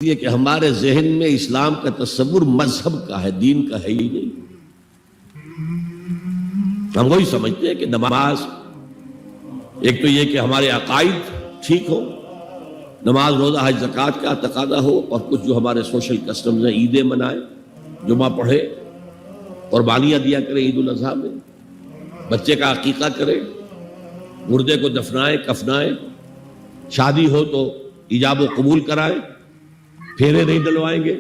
یہ کہ ہمارے ذہن میں اسلام کا تصور مذہب کا ہے، دین کا ہے ہی نہیں۔ ہم وہی سمجھتے ہیں کہ نماز ایک تو یہ کہ ہمارے عقائد ٹھیک ہو، نماز روزہ حج زکوٰۃ کا تقاضا ہو، اور کچھ جو ہمارے سوشل کسٹمز ہیں، عیدیں منائے، جمعہ پڑھے، قربانیاں دیا کرے عید الاضحیٰ میں، بچے کا عقیقہ کرے، مردے کو دفنائے کفنائے، شادی ہو تو ایجاب و قبول کرائے، پھیرے نہیں ڈلوائیں گے۔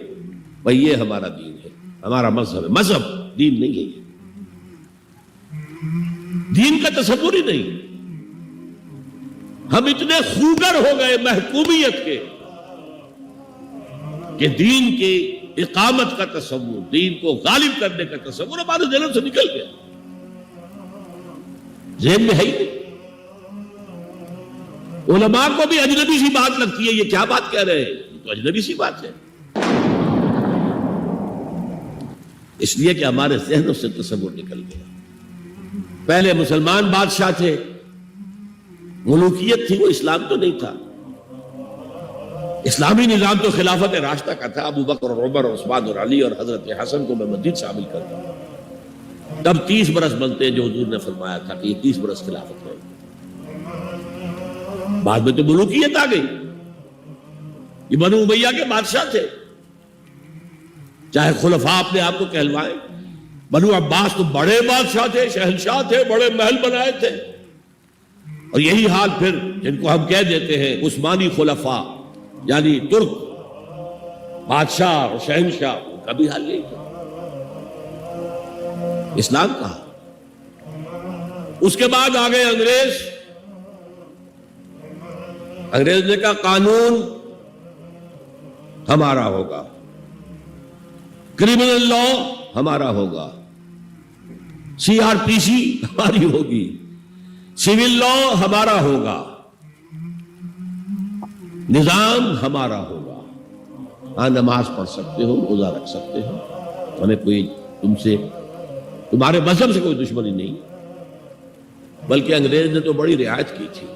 بھئی یہ ہمارا دین ہے، ہمارا مذہب ہے، مذہب دین نہیں ہے۔ یہ دین کا تصور ہی نہیں۔ ہم اتنے خوگر ہو گئے محکومیت کے کہ دین کی اقامت کا تصور، دین کو غالب کرنے کا تصور ہمارے ذہن سے نکل گیا، ذہن میں ہے ہی نہیں۔ علماء کو بھی اجنبی سی بات لگتی ہے، یہ کیا بات کہہ رہے ہیں، یہ تو اجنبی سی بات ہے، اس لیے کہ ہمارے ذہنوں سے تصور نکل گیا۔ پہلے مسلمان بادشاہ تھے، ملوکیت تھی، وہ اسلام تو نہیں تھا۔ اسلامی نظام تو خلافت راشدہ کا تھا، ابو بکر اور عمر اور عثمان اور علی اور حضرت حسن کو میں مزید شامل کرتا ہوں۔ تب 30 برس بنتے ہیں جو حضور نے فرمایا تھا کہ یہ 30 برس خلافت رہے۔ بعد میں تو ملوکیت آ گئی، یہ بنو امیہ کے بادشاہ تھے، چاہے خلفاء اپنے آپ کو کہلوائیں۔ بنو عباس تو بڑے بادشاہ تھے، شہنشاہ تھے، بڑے محل بنائے تھے، اور یہی حال پھر جن کو ہم کہہ دیتے ہیں عثمانی خلفاء، یعنی ترک بادشاہ اور شہنشاہ، ان کا بھی حال یہی تھا۔ اسلام کہا۔ اس کے بعد آ گئے انگریز نے کہا قانون ہمارا ہوگا، کرمنل لا ہمارا ہوگا، CRPC ہماری ہوگی، سول لا ہمارا ہوگا، نظام ہمارا ہوگا۔ ہاں نماز پڑھ سکتے ہو، روزہ رکھ سکتے ہو، ہمیں کوئی تمہارے مذہب سے کوئی دشمنی نہیں، بلکہ انگریز نے تو بڑی رعایت کی تھی۔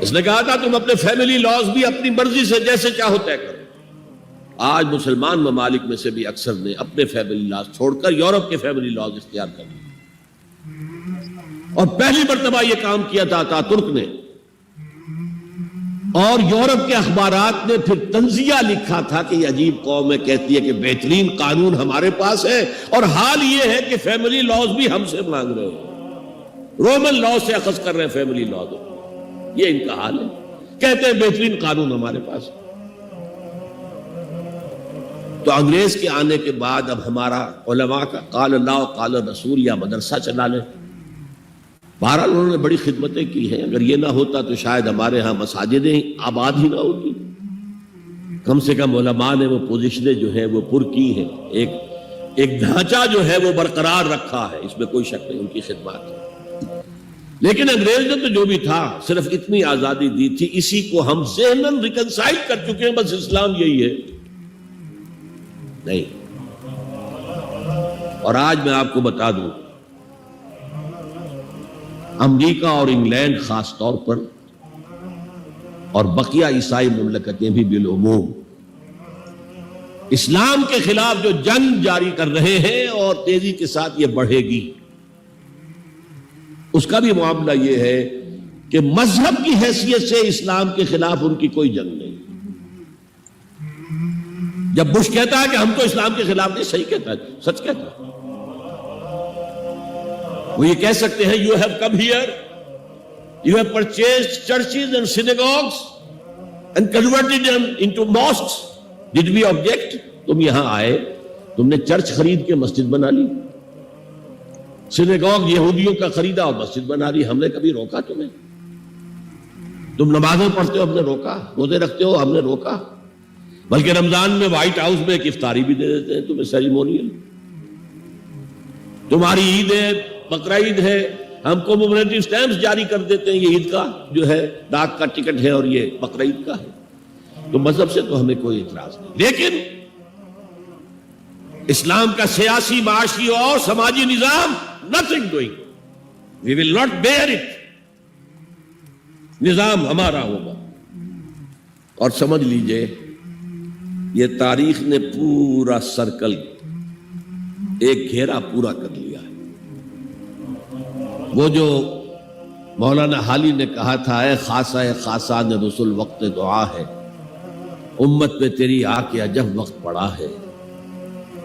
اس نے کہا تھا تم اپنے فیملی لاز بھی اپنی مرضی سے جیسے چاہو طے کرو۔ آج مسلمان ممالک میں سے بھی اکثر نے اپنے فیملی لاز چھوڑ کر یورپ کے فیملی لاز اختیار کر لیے، اور پہلی مرتبہ یہ کام کیا تھا ترک نے، اور یورپ کے اخبارات نے پھر تنزیہ لکھا تھا کہ یہ عجیب قوم ہے، کہتی ہے کہ بہترین قانون ہمارے پاس ہے، اور حال یہ ہے کہ فیملی لاز بھی ہم سے مانگ رہے ہیں، رومن لاز سے اخذ کر رہے ہیں فیملی لاز، یہ ان کا حال ہے، کہتے ہیں بہترین قانون ہمارے پاس۔ تو انگریز کے آنے کے بعد اب ہمارا علماء کا قال اللہ و قال رسول یا مدرسہ چلا لیں۔ بہرحال انہوں نے بڑی خدمتیں کی ہیں، اگر یہ نہ ہوتا تو شاید ہمارے ہاں مساجدیں آباد ہی نہ ہوتی۔ کم سے کم علماء نے وہ پوزیشنیں جو ہیں وہ پر کی ہیں، ایک ڈھانچہ جو ہے وہ برقرار رکھا ہے، اس میں کوئی شک نہیں، ان کی خدمات ہے۔ لیکن انگریز نے تو جو بھی تھا صرف اتنی آزادی دی تھی، اسی کو ہم ذہناً ریکنسائل کر چکے ہیں، بس اسلام یہی ہے نہیں۔ اور آج میں آپ کو بتا دوں، امریکہ اور انگلینڈ خاص طور پر، اور بقیہ عیسائی مملکتیں بھی بالعموم، اسلام کے خلاف جو جنگ جاری کر رہے ہیں، اور تیزی کے ساتھ یہ بڑھے گی، اس کا بھی معاملہ یہ ہے کہ مذہب کی حیثیت سے اسلام کے خلاف ان کی کوئی جنگ نہیں۔ جب بش کہتا ہے کہ ہم تو اسلام کے خلاف نہیں، صحیح کہتا ہے، سچ کہتا ہے، وہ یہ کہہ سکتے ہیں you have come here, you have purchased churches and synagogues and converted them into mosques. Did we object? تم یہاں آئے، تم نے چرچ خرید کے مسجد بنا لی، سینیگوگ یہودیوں کا خریدا اور مسجد بنا لی، ہم نے کبھی روکا تمہیں؟ تم نمازیں پڑھتے ہو، ہم نے روکا؟ روزے رکھتے ہو، ہم نے روکا؟ بلکہ رمضان میں وائٹ ہاؤس میں ایک افطاری بھی دے دیتے ہیں تمہیں، سیریمونیل۔ تمہاری عید ہے، بقرہ عید ہے، ہم کو کمیموریٹو سٹیمپس جاری کر دیتے ہیں، یہ عید کا جو ہے ڈاک کا ٹکٹ ہے، اور یہ بقرہ عید کا ہے۔ تو مذہب سے تو ہمیں کوئی اعتراض نہیں، لیکن اسلام کا سیاسی، معاشی اور سماجی نظام nothing doing. We will not bear it. نظام ہمارا ہوگا۔ اور سمجھ لیجئے یہ تاریخ نے پورا سرکل ایک گھیرا پورا کر لیا ہے۔ وہ جو مولانا حالی نے کہا تھا، اے خاصہ خاصان رسول وقت دعا ہے، امت پہ تیری آ کے عجب وقت پڑا ہے۔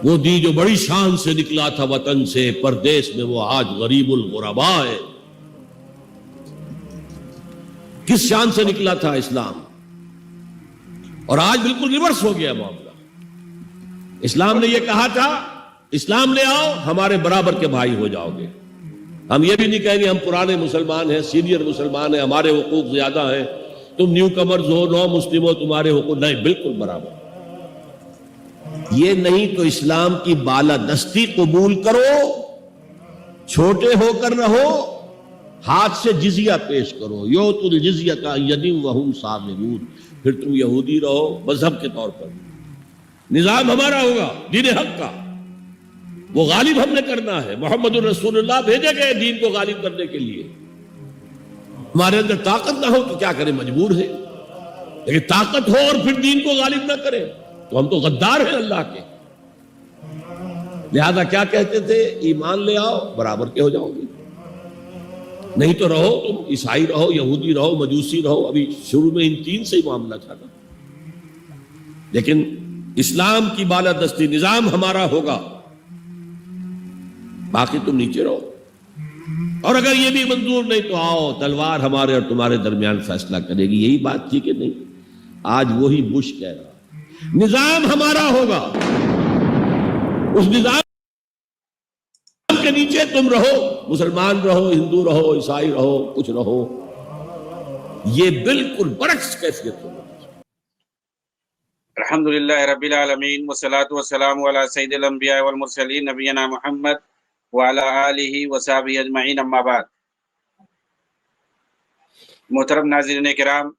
وہ دی جو بڑی شان سے نکلا تھا وطن سے، پردیس میں وہ آج غریب الغربا ہے۔ کس شان سے نکلا تھا اسلام، اور آج بالکل ریورس ہو گیا معاملہ۔ اسلام نے یہ کہا تھا، اسلام لے آؤ ہمارے برابر کے بھائی ہو جاؤ گے۔ ہم یہ بھی نہیں کہیں گے ہم پرانے مسلمان ہیں، سینئر مسلمان ہیں، ہمارے حقوق زیادہ ہیں، تم نیو کمرز ہو، نو مسلم ہو، تمہارے حقوق نہیں، بالکل برابر۔ یہ نہیں تو اسلام کی بالادستی قبول کرو، چھوٹے ہو کر رہو، ہاتھ سے جزیہ پیش کرو، یوت الجزیۃ عن ید وہم صاغرون، پھر تم یہودی رہو مذہب کے طور پر، نظام ہمارا ہوگا دین حق کا، وہ غالب ہم نے کرنا ہے۔ محمد الرسول اللہ بھیجے گئے دین کو غالب کرنے کے لیے۔ ہمارے اندر طاقت نہ ہو تو کیا کریں، مجبور ہے، لیکن طاقت ہو اور پھر دین کو غالب نہ کریں تو ہم تو غدار ہیں اللہ کے۔ لہذا کیا کہتے تھے، ایمان لے آؤ برابر کے ہو جاؤ گے، نہیں تو رہو تم عیسائی رہو، یہودی رہو، مجوسی رہو۔ ابھی شروع میں ان تین سے ہی معاملہ تھا نا، لیکن اسلام کی بالادستی نظام ہمارا ہوگا، باقی تم نیچے رہو۔ اور اگر یہ بھی منظور نہیں تو آؤ تلوار ہمارے اور تمہارے درمیان فیصلہ کرے گی۔ یہی بات تھی کہ نہیں؟ آج وہی بش کہہ رہا، نظام ہمارا ہوگا، اس نظام کے نیچے تم رہو، مسلمان رہو، ہندو رہو، عیسائی رہو، کچھ رہو۔ یہ بالکل برعکس کیفیت ہوگا۔ الحمدللہ رب العالمین والصلاة والسلام علی سید الانبیاء والمرسلین نبینا محمد وعلی آلہ وصحبہ اجمعین، اما بعد۔ محترم ناظرین کرام،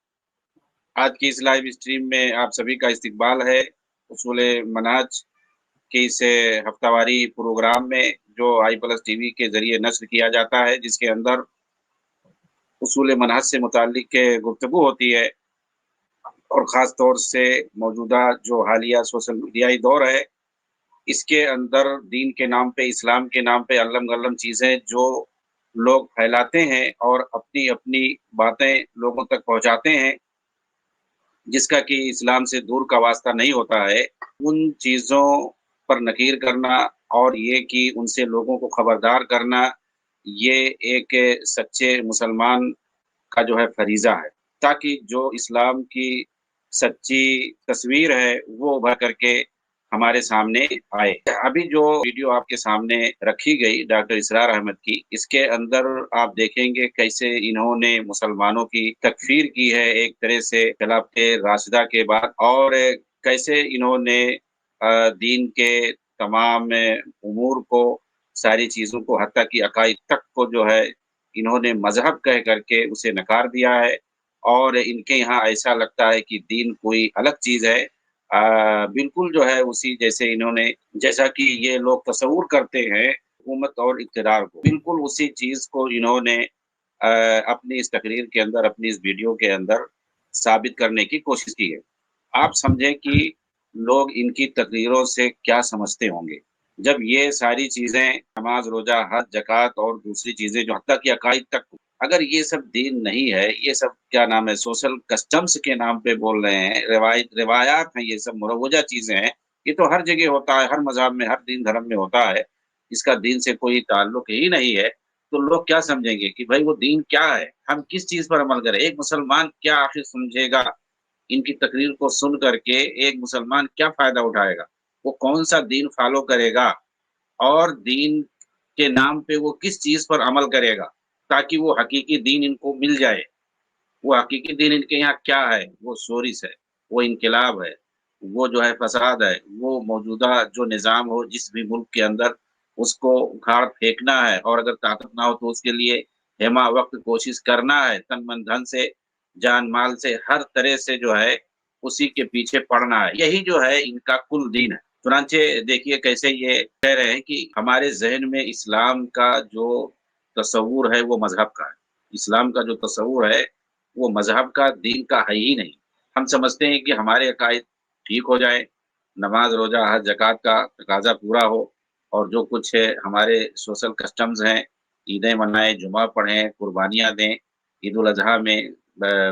آج کی اس لائیو اسٹریم میں آپ سبھی کا استقبال ہے اصول منہج کے اس ہفتہ واری پروگرام میں، جو آئی پلس ٹی وی کے ذریعے نشر کیا جاتا ہے، جس کے اندر اصول منہج سے متعلق گفتگو ہوتی ہے، اور خاص طور سے موجودہ جو حالیہ سوشل میڈیائی دور ہے، اس کے اندر دین کے نام پہ، اسلام کے نام پہ علم غلم چیزیں جو لوگ پھیلاتے ہیں اور اپنی اپنی باتیں لوگوں تک پہنچاتے ہیں، جس کا کہ اسلام سے دور کا واسطہ نہیں ہوتا ہے، ان چیزوں پر نکیر کرنا اور یہ کہ ان سے لوگوں کو خبردار کرنا، یہ ایک سچے مسلمان کا جو ہے فریضہ ہے، تاکہ جو اسلام کی سچی تصویر ہے وہ ابھر کر کے ہمارے سامنے آئے۔ ابھی جو ویڈیو آپ کے سامنے رکھی گئی ڈاکٹر اسرار احمد کی، اس کے اندر آپ دیکھیں گے کیسے انہوں نے مسلمانوں کی تکفیر کی ہے ایک طرح سے خلافت راشدہ کے بعد، اور کیسے انہوں نے دین کے تمام امور کو، ساری چیزوں کو، حتیٰ کہ عقائد تک کو جو ہے انہوں نے مذہب کہہ کر کے اسے نکار دیا ہے، اور ان کے یہاں ایسا لگتا ہے کہ دین کوئی الگ چیز ہے، بالکل جو ہے اسی جیسے انہوں نے، جیسا کہ یہ لوگ تصور کرتے ہیں حکومت اور اقتدار کو، بالکل اسی چیز کو انہوں نے اپنی اس تقریر کے اندر، اپنی اس ویڈیو کے اندر ثابت کرنے کی کوشش کی ہے۔ آپ سمجھیں کہ لوگ ان کی تقریروں سے کیا سمجھتے ہوں گے، جب یہ ساری چیزیں، نماز، روزہ، حج، زکوٰۃ اور دوسری چیزیں جو حتیٰ کہ عقائد تک، اگر یہ سب دین نہیں ہے، یہ سب کیا نام ہے، سوشل کسٹمز کے نام پہ بول رہے ہیں، روایات ہیں، یہ سب مروجہ چیزیں ہیں، یہ تو ہر جگہ ہوتا ہے، ہر مذہب میں، ہر دین دھرم میں ہوتا ہے، اس کا دین سے کوئی تعلق ہی نہیں ہے، تو لوگ کیا سمجھیں گے کہ بھائی وہ دین کیا ہے، ہم کس چیز پر عمل کریں؟ ایک مسلمان کیا آخر سمجھے گا ان کی تقریر کو سن کر کے؟ ایک مسلمان کیا فائدہ اٹھائے گا؟ وہ کون سا دین فالو کرے گا، اور دین کے نام پہ وہ کس چیز پر عمل کرے گا تاکہ وہ حقیقی دین ان کو مل جائے؟ وہ حقیقی دین ان کے یہاں کیا ہے؟ وہ سورس ہے، وہ انقلاب ہے، وہ جو ہے فساد ہے، وہ موجودہ جو نظام ہو جس بھی ملک کے اندر، اس کو اکھاڑ پھینکنا ہے، اور اگر طاقت نہ ہو تو اس کے لیے ہمہ وقت کوشش کرنا ہے، تن من دھن سے، جان مال سے، ہر طرح سے جو ہے اسی کے پیچھے پڑنا ہے۔ یہی جو ہے ان کا کل دین ہے۔ چنانچہ دیکھیے کیسے یہ کہہ رہے ہیں کہ ہمارے ذہن میں اسلام کا جو تصور ہے وہ مذہب کا ہے، اسلام کا جو تصور ہے وہ مذہب کا، دین کا ہے ہی نہیں۔ ہم سمجھتے ہیں کہ ہمارے عقائد ٹھیک ہو جائیں، نماز روزہ حج زکوٰۃ کا تقاضا پورا ہو، اور جو کچھ ہے ہمارے سوشل کسٹمز ہیں، عیدیں منائیں، جمعہ پڑھیں، قربانیاں دیں، عید الاضحیٰ میں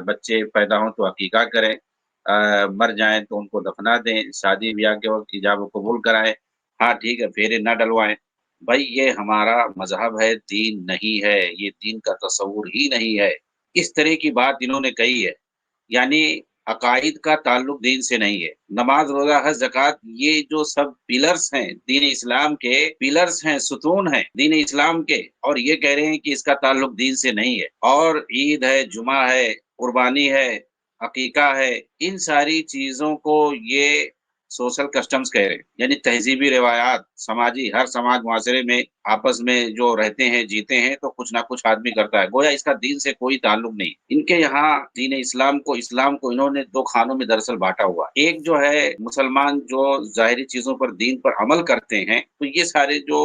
بچے پیدا ہوں تو عقیقہ کریں، مر جائیں تو ان کو دفنا دیں، شادی بیاہ کے وقت ایجاب و قبول کرائیں، ہاں ٹھیک ہے پھیرے نہ ڈلوائیں۔ بھائی یہ ہمارا مذہب ہے، دین نہیں ہے، یہ دین کا تصور ہی نہیں ہے۔ اس طرح کی بات انہوں نے کہی ہے، یعنی عقائد کا تعلق دین سے نہیں ہے۔ نماز روزہ حج زکوٰۃ یہ جو سب پلرز ہیں دین اسلام کے، پلرز ہیں، ستون ہیں دین اسلام کے، اور یہ کہہ رہے ہیں کہ اس کا تعلق دین سے نہیں ہے۔ اور عید ہے، جمعہ ہے، قربانی ہے، عقیقہ ہے، ان ساری چیزوں کو یہ سوشل کسٹمز کہہ رہے ہیں، یعنی تہذیبی روایات، سماجی، ہر سماج معاشرے میں آپس میں جو رہتے ہیں جیتے ہیں تو کچھ نہ کچھ آدمی کرتا ہے، گویا اس کا دین سے کوئی تعلق نہیں۔ ان کے یہاں دین اسلام کو انہوں نے دو خانوں میں دراصل بانٹا ہوا۔ ایک جو ہے مسلمان جو ظاہری چیزوں پر دین پر عمل کرتے ہیں، تو یہ سارے جو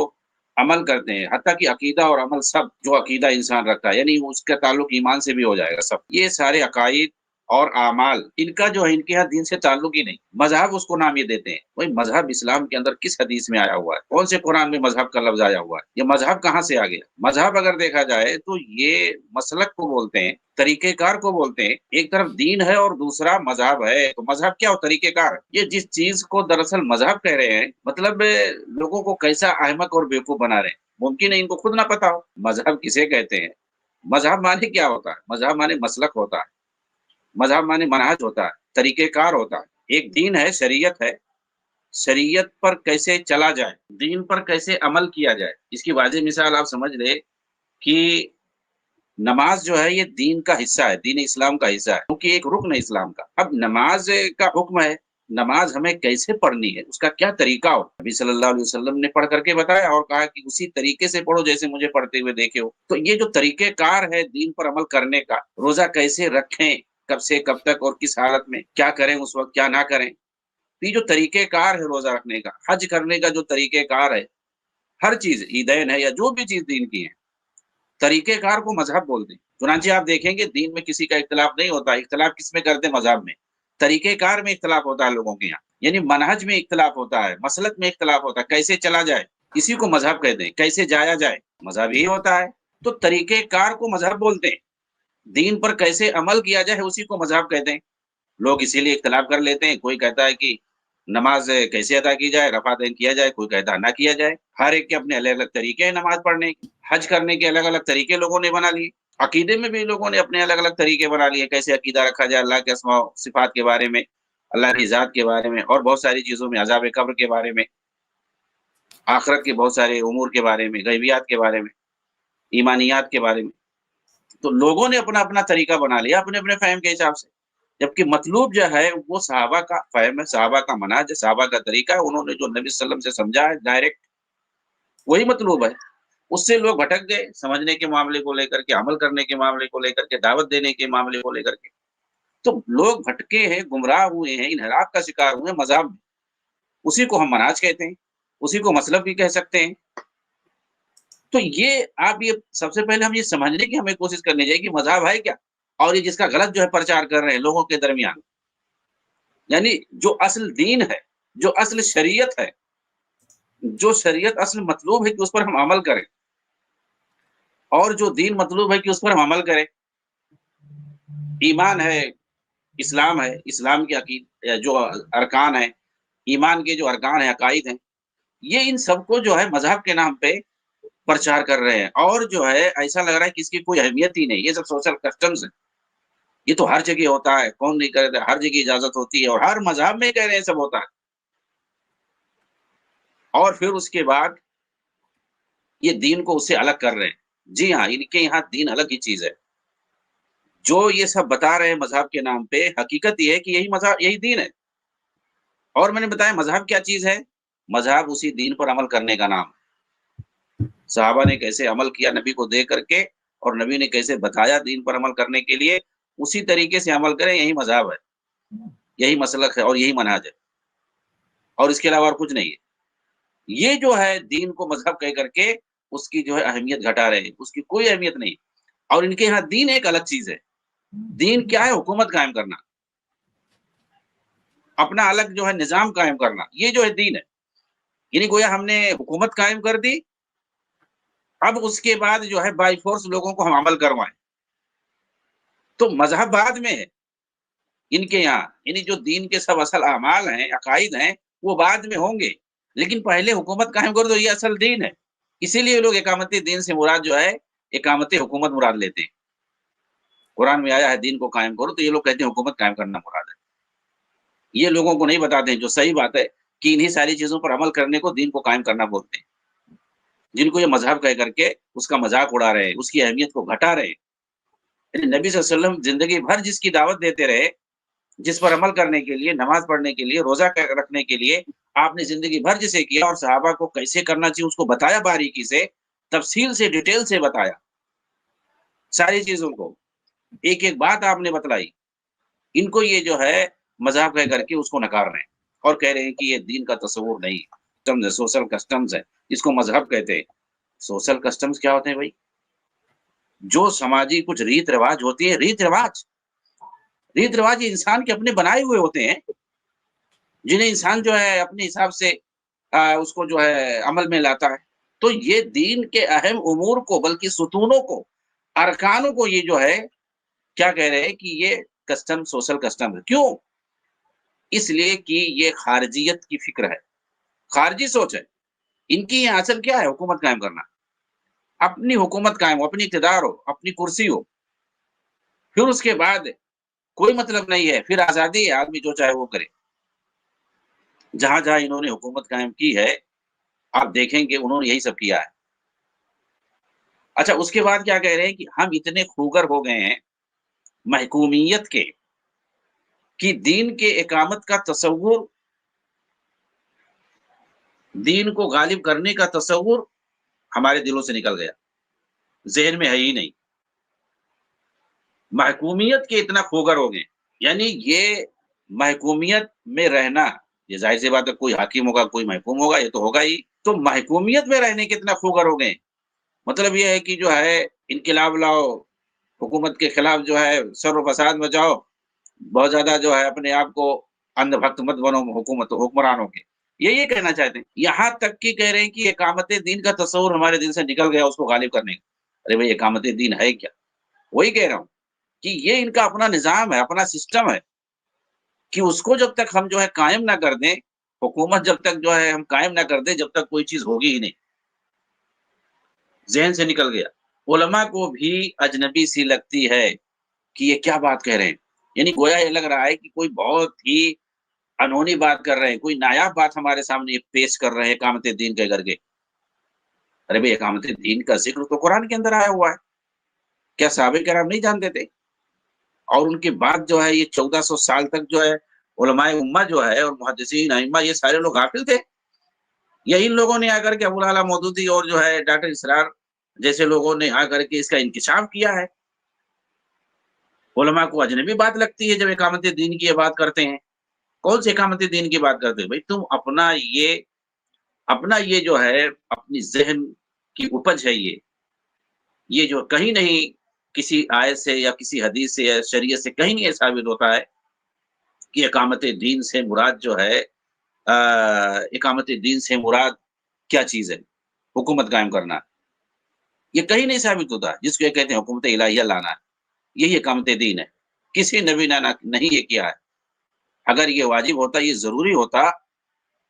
عمل کرتے ہیں، حتیٰ کہ عقیدہ اور عمل سب جو عقیدہ انسان رکھتا ہے، یعنی اس کا تعلق ایمان سے بھی ہو جائے گا سب، یہ سارے عقائد اور اعمال ان کا جو ہے ان کے یہاں دین سے تعلق ہی نہیں۔ مذہب اس کو نام یہ دیتے ہیں۔ وہی مذہب اسلام کے اندر کس حدیث میں آیا ہوا ہے؟ کون سے قرآن میں مذہب کا لفظ آیا ہوا ہے؟ یہ مذہب کہاں سے آ گیا؟ مذہب اگر دیکھا جائے تو یہ مسلک کو بولتے ہیں، طریقہ کار کو بولتے ہیں۔ ایک طرف دین ہے اور دوسرا مذہب ہے، تو مذہب کیا ہو؟ طریقہ کار۔ یہ جس چیز کو دراصل مذہب کہہ رہے ہیں، مطلب لوگوں کو کیسا احمق اور بیوقوف بنا رہے ہیں، ممکن ہے ان کو خود نہ پتا ہو مذہب کسے کہتے ہیں۔ مذہب مانے کیا ہوتا ہے؟ مذہب مانے مسلک ہوتا ہے، مذہب مانے منہج ہوتا ہے، طریقہ کار ہوتا ہے۔ ایک دین ہے، شریعت ہے، شریعت پر کیسے چلا جائے، دین پر کیسے عمل کیا جائے۔ اس کی واضح مثال آپ سمجھ لیں کہ نماز جو ہے یہ دین کا حصہ ہے، دین اسلام کا حصہ ہے، کیونکہ ایک رکن ہے اسلام کا۔ اب نماز کا حکم ہے، نماز ہمیں کیسے پڑھنی ہے، اس کا کیا طریقہ ہو، نبی صلی اللہ علیہ وسلم نے پڑھ کر کے بتایا اور کہا کہ اسی طریقے سے پڑھو جیسے مجھے پڑھتے ہوئے دیکھے ہو۔ تو یہ جو طریقہ کار ہے دین پر عمل کرنے کا، روزہ کیسے رکھیں، کب سے کب تک اور کس حالت میں کیا کریں، اس وقت کیا نہ کریں، یہ جو طریقہ کار ہے روزہ رکھنے کا، حج کرنے کا جو طریقہ کار ہے، ہر چیز، عیدین ہے یا جو بھی چیز دین کی ہے، طریقہ کار کو مذہب بولتے ہیں۔ چنانچہ آپ دیکھیں گے دین میں کسی کا اختلاف نہیں ہوتا، اختلاف کس میں کرتے ہیں؟ مذہب میں۔ طریقہ کار میں اختلاف ہوتا ہے لوگوں کے یہاں، یعنی منہج میں اختلاف ہوتا ہے، مسلک میں اختلاف ہوتا ہے، کیسے چلا جائے، اسی کو مذہب کہتے ہیں۔ کیسے جایا جائے، مذہب ہی ہوتا ہے۔ تو طریقہ کار کو مذہب بولتے ہیں، دین پر کیسے عمل کیا جائے اسی کو مذہب کہتے ہیں۔ لوگ اسی لیے اختلاف کر لیتے ہیں، کوئی کہتا ہے کہ نماز کیسے ادا کی جائے، رفع دین کیا جائے، کوئی کہتا ہے نہ کیا جائے۔ ہر ایک کے اپنے الگ الگ طریقے ہیں نماز پڑھنے کے، حج کرنے کے الگ الگ طریقے لوگوں نے بنا لیے، عقیدے میں بھی لوگوں نے اپنے الگ الگ طریقے بنا لیے، کیسے عقیدہ رکھا جائے اللہ کے اسماء و صفات کے بارے میں، اللہ کی ذات کے بارے میں، اور بہت ساری چیزوں میں، عذاب قبر کے بارے میں، آخرت کے بہت سارے امور کے بارے میں، غیبیات کے بارے میں، ایمانیات کے بارے میں۔ تو لوگوں نے اپنا اپنا طریقہ بنا لیا اپنے اپنے فہم کے حساب سے، جبکہ مطلوب جو ہے وہ صحابہ کا فہم ہے، صحابہ کا منہج ہے، صحابہ کا طریقہ ہے، انہوں نے جو نبی صلی اللہ علیہ وسلم سے سمجھا ہے ڈائریکٹ وہی مطلوب ہے۔ اس سے لوگ بھٹک گئے، سمجھنے کے معاملے کو لے کر کے، عمل کرنے کے معاملے کو لے کر کے، دعوت دینے کے معاملے کو لے کر کے۔ تو لوگ بھٹکے ہیں، گمراہ ہوئے ہیں، انحراف کا شکار ہوئے ہیں مذہب میں، اسی کو ہم منہج کہتے ہیں، اسی کو مسلک بھی کہہ سکتے ہیں۔ تو یہ آپ یہ سب سے پہلے ہم یہ سمجھنے کی ہمیں کوشش کرنی چاہیے کہ مذہب ہے کیا، اور یہ جس کا غلط جو ہے پرچار کر رہے ہیں لوگوں کے درمیان، یعنی جو اصل دین ہے، جو اصل شریعت ہے، جو شریعت اصل مطلوب ہے کہ اس پر ہم عمل کریں، اور جو دین مطلوب ہے کہ اس پر ہم عمل کریں، ایمان ہے، اسلام ہے، اسلام کے عقید جو ارکان ہیں، ایمان کے جو ارکان ہیں، عقائد ہیں، یہ ان سب کو جو ہے مذہب کے نام پہ پرچار کر رہے ہیں، اور جو ہے ایسا لگ رہا ہے کہ اس کی کوئی اہمیت ہی نہیں، یہ سب سوشل کسٹمز ہیں، یہ تو ہر جگہ ہوتا ہے، کون نہیں کرتا، ہر جگہ اجازت ہوتی ہے، اور ہر مذہب میں کہہ رہے ہیں سب ہوتا ہے۔ اور پھر اس کے بعد یہ دین کو اس سے الگ کر رہے ہیں۔ جی ہاں، ان کے یہاں دین الگ ہی چیز ہے، جو یہ سب بتا رہے ہیں مذہب کے نام پہ، حقیقت یہ ہے کہ یہی مذہب، یہی دین ہے۔ اور میں نے بتایا مذہب کیا چیز ہے، مذہب اسی دین پر عمل کرنے کا نام ہے۔ صحابہ نے کیسے عمل کیا نبی کو دیکھ کر کے، اور نبی نے کیسے بتایا دین پر عمل کرنے کے لیے، اسی طریقے سے عمل کریں، یہی مذہب ہے، یہی مسلک ہے، اور یہی منہج ہے، اور اس کے علاوہ اور کچھ نہیں ہے۔ یہ جو ہے دین کو مذہب کہہ کر کے اس کی جو ہے اہمیت گھٹا رہے ہیں، اس کی کوئی اہمیت نہیں۔ اور ان کے یہاں دین ایک الگ چیز ہے۔ دین کیا ہے؟ حکومت قائم کرنا، اپنا الگ جو ہے نظام قائم کرنا، یہ جو ہے دین ہے. یعنی گویا ہم نے حکومت قائم کر دی، اب اس کے بعد جو ہے بائی فورس لوگوں کو ہم عمل کروائیں. تو مذہب بعد میں ہے ان کے یہاں، یعنی جو دین کے سب اصل اعمال ہیں، عقائد ہیں، وہ بعد میں ہوں گے، لیکن پہلے حکومت قائم کر دو، یہ اصل دین ہے. اسی لیے لوگ اقامت دین سے مراد جو ہے اقامت حکومت مراد لیتے ہیں. قرآن میں آیا ہے دین کو قائم کرو، تو یہ لوگ کہتے ہیں حکومت قائم کرنا مراد ہے. یہ لوگوں کو نہیں بتاتے ہیں، جو صحیح بات ہے کہ انہی ساری چیزوں پر عمل کرنے کو دین کو قائم کرنا بولتے ہیں. جن کو یہ مذہب کہہ کر کے اس کا مذاق اڑا رہے ہیں، اس کی اہمیت کو گھٹا رہے ہیں. یعنی نبی صلی اللہ علیہ وسلم زندگی بھر جس کی دعوت دیتے رہے، جس پر عمل کرنے کے لیے، نماز پڑھنے کے لیے، روزہ رکھنے کے لیے آپ نے زندگی بھر جسے کیا، اور صحابہ کو کیسے کرنا چاہیے اس کو بتایا، باریکی سے، تفصیل سے، ڈیٹیل سے بتایا ساری چیزوں کو، ایک ایک بات آپ نے بتلائی. ان کو یہ جو ہے مذہب کہہ کر کے اس کو نکار رہے ہیں اور کہہ رہے ہیں کہ یہ دین کا تصور نہیں، کسٹمز ہے، سوشل کسٹمز ہے، جس کو مذہب کہتے ہیں. سوشل کسٹمز کیا ہوتے ہیں بھائی؟ جو سماجی کچھ ریت رواج ہوتی ہے، ریت رواج انسان کے اپنے بنائے ہوئے ہوتے ہیں، جنہیں انسان جو ہے اپنے حساب سے اس کو جو ہے عمل میں لاتا ہے. تو یہ دین کے اہم امور کو، بلکہ ستونوں کو، ارکانوں کو یہ جو ہے کیا کہہ رہے ہیں کہ یہ کسٹم، سوشل کسٹم ہے. کیوں؟ اس لیے کہ یہ خارجیت کی فکر ہے، خارجی سوچ ہے. ان کی یہ اصل کیا ہے؟ حکومت قائم کرنا، اپنی حکومت قائم ہو، اپنی اقتدار ہو، اپنی کرسی ہو. پھر اس کے بعد کوئی مطلب نہیں ہے، پھر آزادی ہے، آدمی جو چاہے وہ کرے. جہاں جہاں انہوں نے حکومت قائم کی ہے، آپ دیکھیں گے انہوں نے یہی سب کیا ہے. اچھا، اس کے بعد کیا کہہ رہے ہیں کہ ہم اتنے خوگر ہو گئے ہیں محکومیت کے کہ دین کے اقامت کا تصور، دین کو غالب کرنے کا تصور ہمارے دلوں سے نکل گیا، ذہن میں ہے ہی نہیں. محکومیت کے اتنا خوگر ہو گئے. یعنی یہ محکومیت میں رہنا، یہ ظاہر سی بات ہے، کوئی حاکم ہوگا، کوئی محکوم ہوگا، یہ تو ہوگا ہی. تو محکومیت میں رہنے کے اتنا خوگر ہو گئے. مطلب یہ ہے کہ جو ہے انقلاب لاؤ، حکومت کے خلاف جو ہے شر و فساد مچاؤ، بہت زیادہ جو ہے اپنے آپ کو اندھ بھکت مت بنو حکمرانوں کے. یہ کہنا چاہتے ہیں. یہاں تک کہ کہہ رہے ہیں کہ اقامت دین کا تصور ہمارے دل سے نکل گیا، اس کو غالب کرنے کا. ارے بھائی، اقامت دین ہے کیا؟ وہی کہہ رہا ہوں کہ یہ ان کا اپنا نظام ہے، اپنا سسٹم ہے، کہ اس کو جب تک ہم جو ہے قائم نہ کر دیں، حکومت جب تک جو ہے ہم قائم نہ کر دیں، جب تک کوئی چیز ہوگی ہی نہیں. ذہن سے نکل گیا. علماء کو بھی اجنبی سی لگتی ہے کہ یہ کیا بات کہہ رہے ہیں. یعنی گویا یہ لگ رہا ہے کہ کوئی بہت ہی انہونی بات کر رہے ہیں، کوئی نایاب بات ہمارے سامنے پیش کر رہے ہیں اقامت دین کے کر کے. ارے بھائی، اقامت دین کا ذکر تو قرآن کے اندر آیا ہوا ہے، کیا صحابہ کرام نہیں جانتے تھے؟ اور ان کے بعد جو ہے یہ 1400 سال تک جو ہے علماء امہ جو ہے اور محدثین ائمہ، یہ سارے لوگ غافل تھے. یا ان لوگوں نے آ کر کے ابو العلا مودودی اور جو ہے ڈاکٹر اسرار جیسے لوگوں نے آ کر کے اس کا انکشاف کیا ہے. علماء کو اجنبی بات لگتی ہے جب اقامت دین کی یہ بات کرتے ہیں. کون سے اقامت دین کی بات کرتے ہیں بھائی؟ تم اپنا یہ جو ہے اپنی ذہن کی اپج ہے، یہ جو کہیں نہیں کسی آیت سے یا کسی حدیث سے یا شریعت سے کہیں نہیں ثابت ہوتا ہے کہ اقامت دین سے مراد جو ہے اقامت دین سے مراد کیا چیز ہے، حکومت قائم کرنا. یہ کہیں نہیں ثابت ہوتا. جس کو یہ کہتے ہیں حکومت الہیہ لانا، یہی اقامت دین ہے. کسی نبی نے نہیں یہ کیا ہے. اگر یہ واجب ہوتا، یہ ضروری ہوتا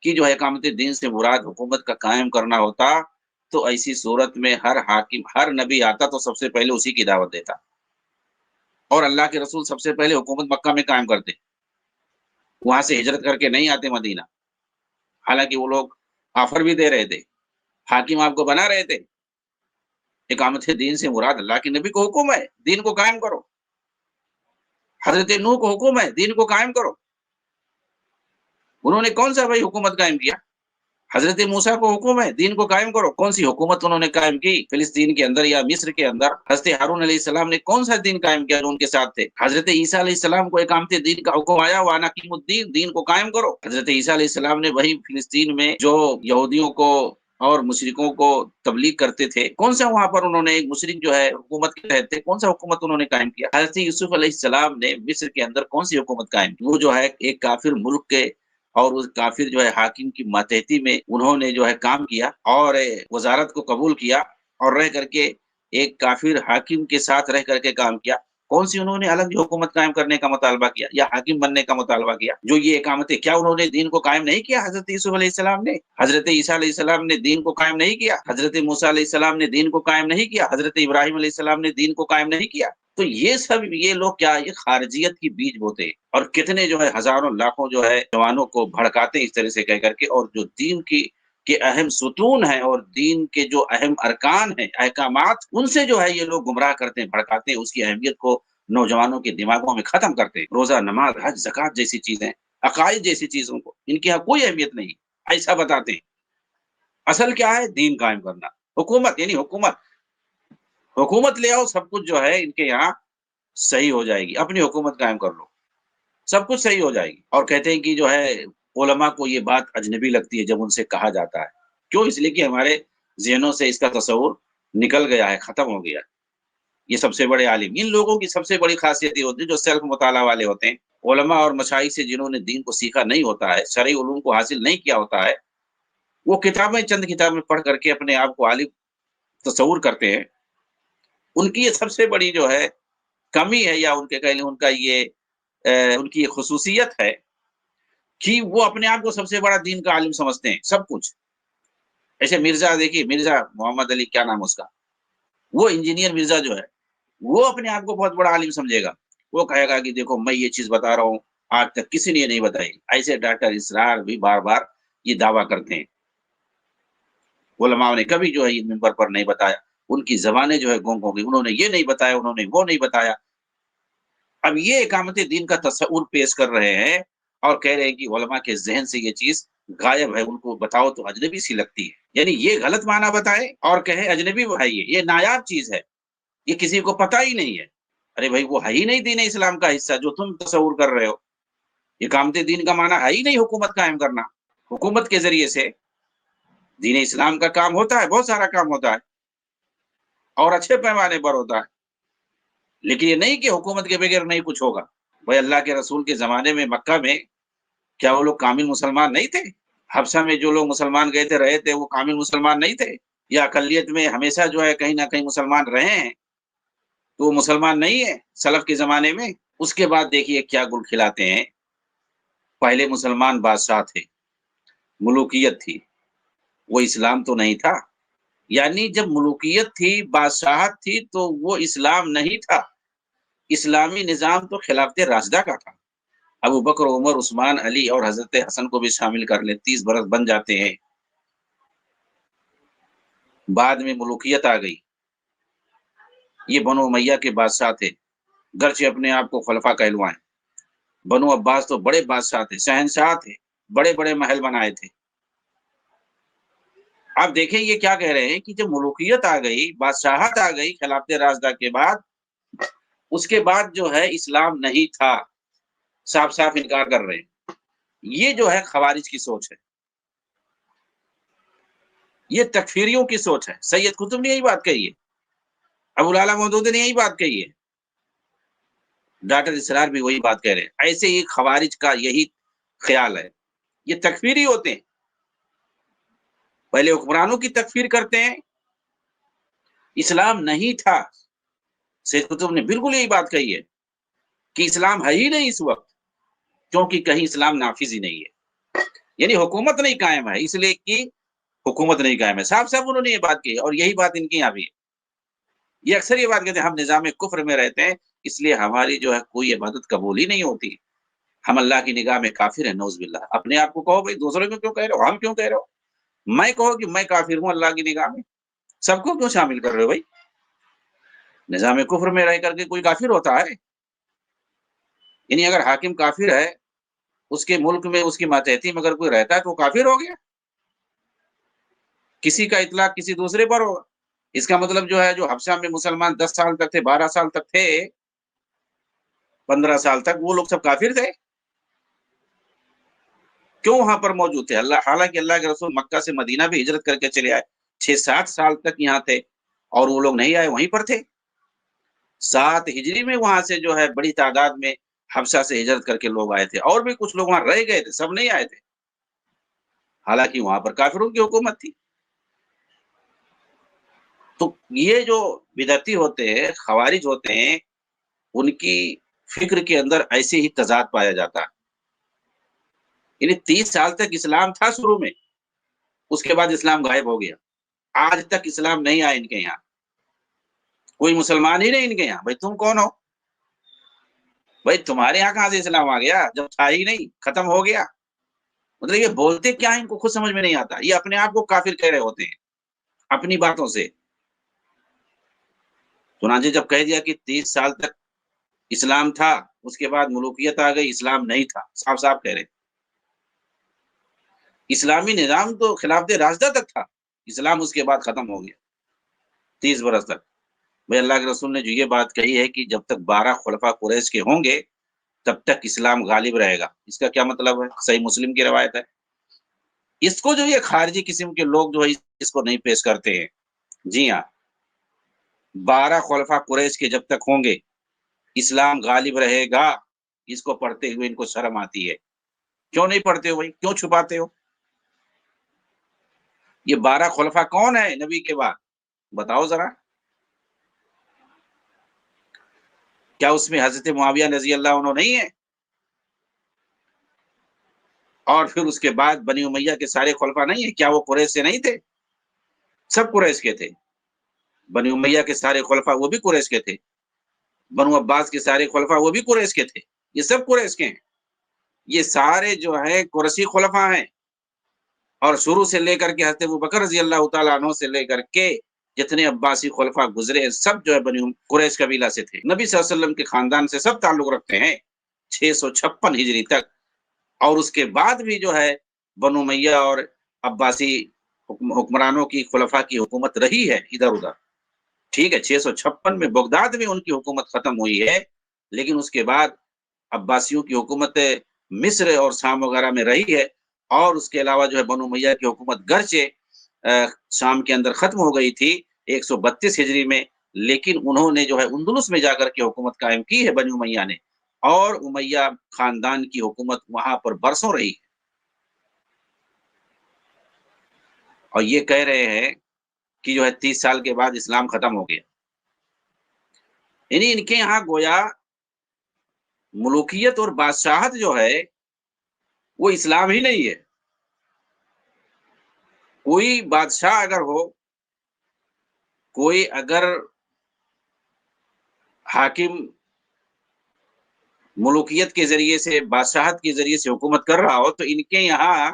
کہ جو ہے اقامت دین سے مراد حکومت کا قائم کرنا ہوتا، تو ایسی صورت میں ہر حاکم، ہر نبی آتا تو سب سے پہلے اسی کی دعوت دیتا. اور اللہ کے رسول سب سے پہلے حکومت مکہ میں قائم کرتے، وہاں سے ہجرت کر کے نہیں آتے مدینہ. حالانکہ وہ لوگ آفر بھی دے رہے تھے، حاکم آپ کو بنا رہے تھے. اقامت دین سے مراد اللہ کے نبی کو حکم ہے دین کو قائم کرو. حضرت نوح کو حکم ہے دین کو قائم کرو. انہوں نے کون سا بھائی حکومت قائم کیا؟ حضرت موسیٰ کو حکم ہے دین کو قائم کرو. کون سی حکومت انہوں نے قائم کی؟ فلسطین کے اندر یا مصر کے اندر حضرت ہارون علیہ السلام نے کون سا دین قائم کیا جو ان کے ساتھ تھے؟ حضرت عیسیٰ علیہ السلام کو اقامت دین کا حکم آیا، وَأَنْ أَقِیمُوا الدِّینَ، دین کو قائم کرو. حضرت عیسیٰ علیہ السلام نے وہی فلسطین میں جو یہودیوں کو اور مشرکوں کو تبلیغ کرتے تھے. کون سا وہاں پر انہوں نے ایک مشرک جو ہے حکومت کے تحت تھے, کون سا حکومت انہوں نے قائم کیا؟ حضرت یوسف علیہ السلام نے مصر کے اندر کون سی حکومت قائم کی؟ وہ جو ہے ایک کافر ملک کے اور اس کافر جو ہے حاکم کی ماتحتی میں انہوں نے جو ہے کام کیا اور وزارت کو قبول کیا اور رہ کر کے ایک کافر حاکم کے ساتھ رہ کر کے کام کیا. کون سی انہوں نے الگ حکومت قائم کرنے کا مطالبہ کیا یا حاکم بننے کا مطالبہ کیا؟ جو یہ اقامتیں, کیا انہوں نے دین کو قائم نہیں کیا؟ حضرت یوسف علیہ السلام نے, حضرت عیسیٰ علیہ السلام نے دین کو قائم نہیں کیا؟ حضرت موسیٰ علیہ السلام نے دین کو قائم نہیں کیا؟ حضرت ابراہیم علیہ السلام نے دین کو قائم نہیں کیا؟ تو یہ سب یہ لوگ کیا, یہ خارجیت کی بیج بوتے ہیں اور کتنے جو ہے ہزاروں لاکھوں جو ہے جوانوں کو بھڑکاتے ہیں اس طرح سے کہہ کر کے, اور جو دین کے اہم ستون ہیں اور دین کے جو اہم ارکان ہیں, احکامات, ان سے جو ہے یہ لوگ گمراہ کرتے ہیں, بھڑکاتے ہیں, اس کی اہمیت کو نوجوانوں کے دماغوں میں ختم کرتے ہیں. روزہ, نماز, حج, زکوٰۃ جیسی چیزیں, عقائد جیسی چیزوں کو ان کے یہاں کوئی اہمیت نہیں, ایسا بتاتے ہیں. اصل کیا ہے؟ دین قائم کرنا. حکومت یعنی حکومت لے آؤ, سب کچھ جو ہے ان کے یہاں صحیح ہو جائے گی. اپنی حکومت قائم کر لو, سب کچھ صحیح ہو جائے گی. اور کہتے ہیں کہ جو ہے علماء کو یہ بات اجنبی لگتی ہے جب ان سے کہا جاتا ہے. کیوں؟ اس لیے کہ ہمارے ذہنوں سے اس کا تصور نکل گیا ہے, ختم ہو گیا. یہ سب سے بڑے عالم, ان لوگوں کی سب سے بڑی خاصیت یہ ہوتی ہے جو سیلف مطالعہ والے ہوتے ہیں. علماء اور مشائخ سے جنہوں نے دین کو سیکھا نہیں ہوتا ہے, شرعی علوم کو حاصل نہیں کیا ہوتا ہے, وہ چند کتابیں پڑھ کر کے اپنے آپ کو عالم تصور کرتے ہیں. ان کی یہ سب سے بڑی جو ہے کمی ہے, یا ان کے کہہ لیں ان کا یہ ان کی یہ خصوصیت ہے کہ وہ اپنے آپ کو سب سے بڑا دین کا عالم سمجھتے ہیں. سب کچھ ایسے مرزا, دیکھیے مرزا محمد علی, کیا نام اس کا, وہ انجینئر مرزا جو ہے, وہ اپنے آپ کو بہت بڑا عالم سمجھے گا. وہ کہے گا کہ دیکھو میں یہ چیز بتا رہا ہوں, آج تک کسی نے یہ نہیں بتائی. ایسے ڈاکٹر اسرار بھی بار بار یہ دعویٰ کرتے ہیں. علماء نے کبھی جو ہے یہ ممبر پر نہیں بتایا, ان کی زبانیں جو ہے گونگ ہو گئی, انہوں نے یہ نہیں بتایا, انہوں نے وہ نہیں بتایا. اب یہ اقامت دین کا تصور پیش کر رہے ہیں اور کہہ رہے ہیں کہ علماء کے ذہن سے یہ چیز غائب ہے, ان کو بتاؤ تو اجنبی سی لگتی ہے. یعنی یہ غلط معنی بتائے اور کہے اجنبی ہے, یہ نایاب چیز ہے, یہ کسی کو پتہ ہی نہیں ہے. ارے بھائی, وہ ہے ہی نہیں دین اسلام کا حصہ جو تم تصور کر رہے ہو. اقامت دین کا معنی ہے ہی نہیں حکومت قائم کرنا. حکومت کے ذریعے سے دین اسلام کا کام ہوتا ہے, بہت سارا کام ہوتا ہے اور اچھے پیمانے پر ہوتا ہے, لیکن یہ نہیں کہ حکومت کے بغیر نہیں کچھ ہوگا. بھائی اللہ کے رسول کے زمانے میں مکہ میں کیا وہ لوگ کامل مسلمان نہیں تھے؟ حبشہ میں جو لوگ مسلمان گئے تھے, رہے تھے, وہ کامل مسلمان نہیں تھے؟ یا اقلیت میں ہمیشہ جو ہے کہیں نہ کہیں مسلمان رہے ہیں تو وہ مسلمان نہیں ہے سلف کے زمانے میں؟ اس کے بعد دیکھیے کیا گل کھلاتے ہیں. پہلے مسلمان بادشاہ تھے, ملوکیت تھی, وہ اسلام تو نہیں تھا. یعنی جب ملوکیت تھی, بادشاہت تھی, تو وہ اسلام نہیں تھا. اسلامی نظام تو خلافت راشدہ کا تھا. ابو بکر, عمر, عثمان, علی اور حضرت حسن کو بھی شامل کر لیں, 30 برس بن جاتے ہیں. بعد میں ملوکیت آ گئی. یہ بنو امیہ کے بادشاہ تھے, گرچہ اپنے آپ کو خلفا کہلوائیں. بنو عباس تو بڑے بادشاہ تھے, شہنشاہ تھے, بڑے بڑے محل بنائے تھے. اب دیکھیں یہ کیا کہہ رہے ہیں کہ جب ملوکیت آ گئی, بادشاہت آ گئی خلافت راشدہ کے بعد, اس کے بعد جو ہے اسلام نہیں تھا. صاف صاف انکار کر رہے ہیں. یہ جو ہے خوارج کی سوچ ہے, یہ تکفیریوں کی سوچ ہے. سید قطب نے یہی بات کہی ہے, ابو العلا مودودی نے یہی بات کہی ہے, ڈاکٹر اسرار بھی وہی بات کہہ رہے ہیں. ایسے ہی خوارج کا یہی خیال ہے. یہ تکفیری ہوتے ہیں, پہلے حکمرانوں کی تکفیر کرتے ہیں. اسلام نہیں تھا. سید قطب نے بالکل یہی بات کہی ہے کہ اسلام ہے ہی نہیں اس وقت, کیونکہ کہیں اسلام نافذ ہی نہیں ہے. یعنی حکومت نہیں قائم ہے, اس لیے کہ حکومت نہیں قائم ہے. صاحب انہوں نے یہ بات کی, اور یہی بات ان کی یہاں بھی ہے. یہ اکثر یہ بات کہتے ہیں ہم نظام کفر میں رہتے ہیں, اس لیے ہماری جو ہے کوئی عبادت قبول ہی نہیں ہوتی, ہم اللہ کی نگاہ میں کافر ہیں. نعوذ باللہ. اپنے آپ کو کہو بھائی, دوسروں کو کیوں کہہ رہے ہو, ہم کیوں کہہ رہے ہو؟ میں کہو کہ میں کافر ہوں اللہ کی نگاہ میں, سب کو کیوں شامل کر رہے ہو بھائی؟ نظام کفر میں رہ کر کے کوئی کافر ہوتا ہے؟ یعنی اگر حاکم کافر ہے, اس کے ملک میں اس کی ماتحتی میں اگر کوئی رہتا ہے تو وہ کافر ہو گیا. کسی کا اطلاق کسی دوسرے پر ہوگا. اس کا مطلب جو ہے جو حبشہ میں مسلمان 10 سال تک تھے, 12 سال تک تھے, 15 سال تک, وہ لوگ سب کافر تھے. کیوں وہاں پر موجود تھے؟ حالانکہ اللہ کے رسول مکہ سے مدینہ بھی ہجرت کر کے چلے آئے، 6-7 سال تک یہاں تھے اور وہ لوگ نہیں آئے، وہیں پر تھے۔ 7 ہجری میں وہاں سے جو ہے بڑی تعداد میں حبشہ سے ہجرت کر کے لوگ آئے تھے، اور بھی کچھ لوگ وہاں رہ گئے تھے، سب نہیں آئے تھے، حالانکہ وہاں پر کافروں کی حکومت تھی۔ تو یہ جو بدعتی ہوتے ہیں، خوارج ہوتے ہیں، ان کی فکر کے اندر ایسے ہی تضاد پایا جاتا ہے۔ یعنی 30 سال تک اسلام تھا شروع میں، اس کے بعد اسلام غائب ہو گیا، آج تک اسلام نہیں آیا ان کے یہاں، کوئی مسلمان ہی نہیں ان کے یہاں۔ بھائی تم کون ہو؟ بھائی تمہارے یہاں کہاں سے اسلام آ گیا جب تھا ہی نہیں، ختم ہو گیا؟ مطلب یہ بولتے کیا ہیں ان کو خود سمجھ میں نہیں آتا، یہ اپنے آپ کو کافر کہہ رہے ہوتے ہیں اپنی باتوں سے۔ چنانچہ جب کہہ دیا کہ 30 سال تک اسلام تھا، اس کے بعد ملوکیت آ گئی، اسلام نہیں تھا، صاف صاف کہہ رہے۔ اسلامی نظام تو خلافت راشدہ تک تھا، اسلام اس کے بعد ختم ہو گیا 30 برس تک۔ بھائی اللہ کے رسول نے جو یہ بات کہی ہے کہ جب تک 12 خلفاء قریش کے ہوں گے تب تک اسلام غالب رہے گا، اس کا کیا مطلب ہے؟ صحیح مسلم کی روایت ہے۔ اس کو جو یہ خارجی قسم کے لوگ جو ہے اس کو نہیں پیش کرتے ہیں۔ جی ہاں، 12 خلفاء قریش کے جب تک ہوں گے اسلام غالب رہے گا، اس کو پڑھتے ہوئے ان کو شرم آتی ہے۔ کیوں نہیں پڑھتے ہو بھائی؟ کیوں چھپاتے ہو؟ یہ 12 خلفاء کون ہے نبی کے بعد؟ بتاؤ ذرا۔ کیا اس میں حضرت معاویہ رضی اللہ عنہ نہیں ہے؟ اور پھر اس کے بعد بنی امیہ کے سارے خلفاء نہیں ہیں؟ کیا وہ قریش سے نہیں تھے؟ سب قریش کے تھے۔ بنی امیہ کے سارے خلفاء وہ بھی قریش کے تھے، بنو عباس کے سارے خلفاء وہ بھی قریش کے تھے، یہ سب قریش کے ہیں۔ یہ سارے جو ہیں قریشی خلفاء ہیں، اور شروع سے لے کر کے حضرت ابوبکر رضی اللہ تعالیٰ عنہ سے لے کر کے جتنے عباسی خلفاء گزرے ہیں سب جو ہے بنی قریش قبیلہ سے تھے، نبی صلی اللہ علیہ وسلم کے خاندان سے سب تعلق رکھتے ہیں 656 ہجری تک۔ اور اس کے بعد بھی جو ہے بنو امیہ اور عباسی حکمرانوں کی خلفاء کی حکومت رہی ہے ادھر ادھر، ٹھیک ہے۔ 656 میں بغداد میں ان کی حکومت ختم ہوئی ہے، لیکن اس کے بعد عباسیوں کی حکومت مصر اور شام وغیرہ میں رہی ہے، اور اس کے علاوہ جو ہے بنو امیہ کی حکومت گرچہ شام کے اندر ختم ہو گئی تھی 132 ہجری میں، لیکن انہوں نے جو ہے اندلس میں جا کر کے حکومت قائم کی ہے بنی امیہ نے، اور امیہ خاندان کی حکومت وہاں پر برسوں رہی ہے۔ اور یہ کہہ رہے ہیں کہ جو ہے 30 سال کے بعد اسلام ختم ہو گیا، یعنی ان کے یہاں گویا ملوکیت اور بادشاہت جو ہے وہ اسلام ہی نہیں ہے۔ کوئی بادشاہ اگر ہو، کوئی اگر حاکم ملوکیت کے ذریعے سے، بادشاہت کے ذریعے سے حکومت کر رہا ہو، تو ان کے یہاں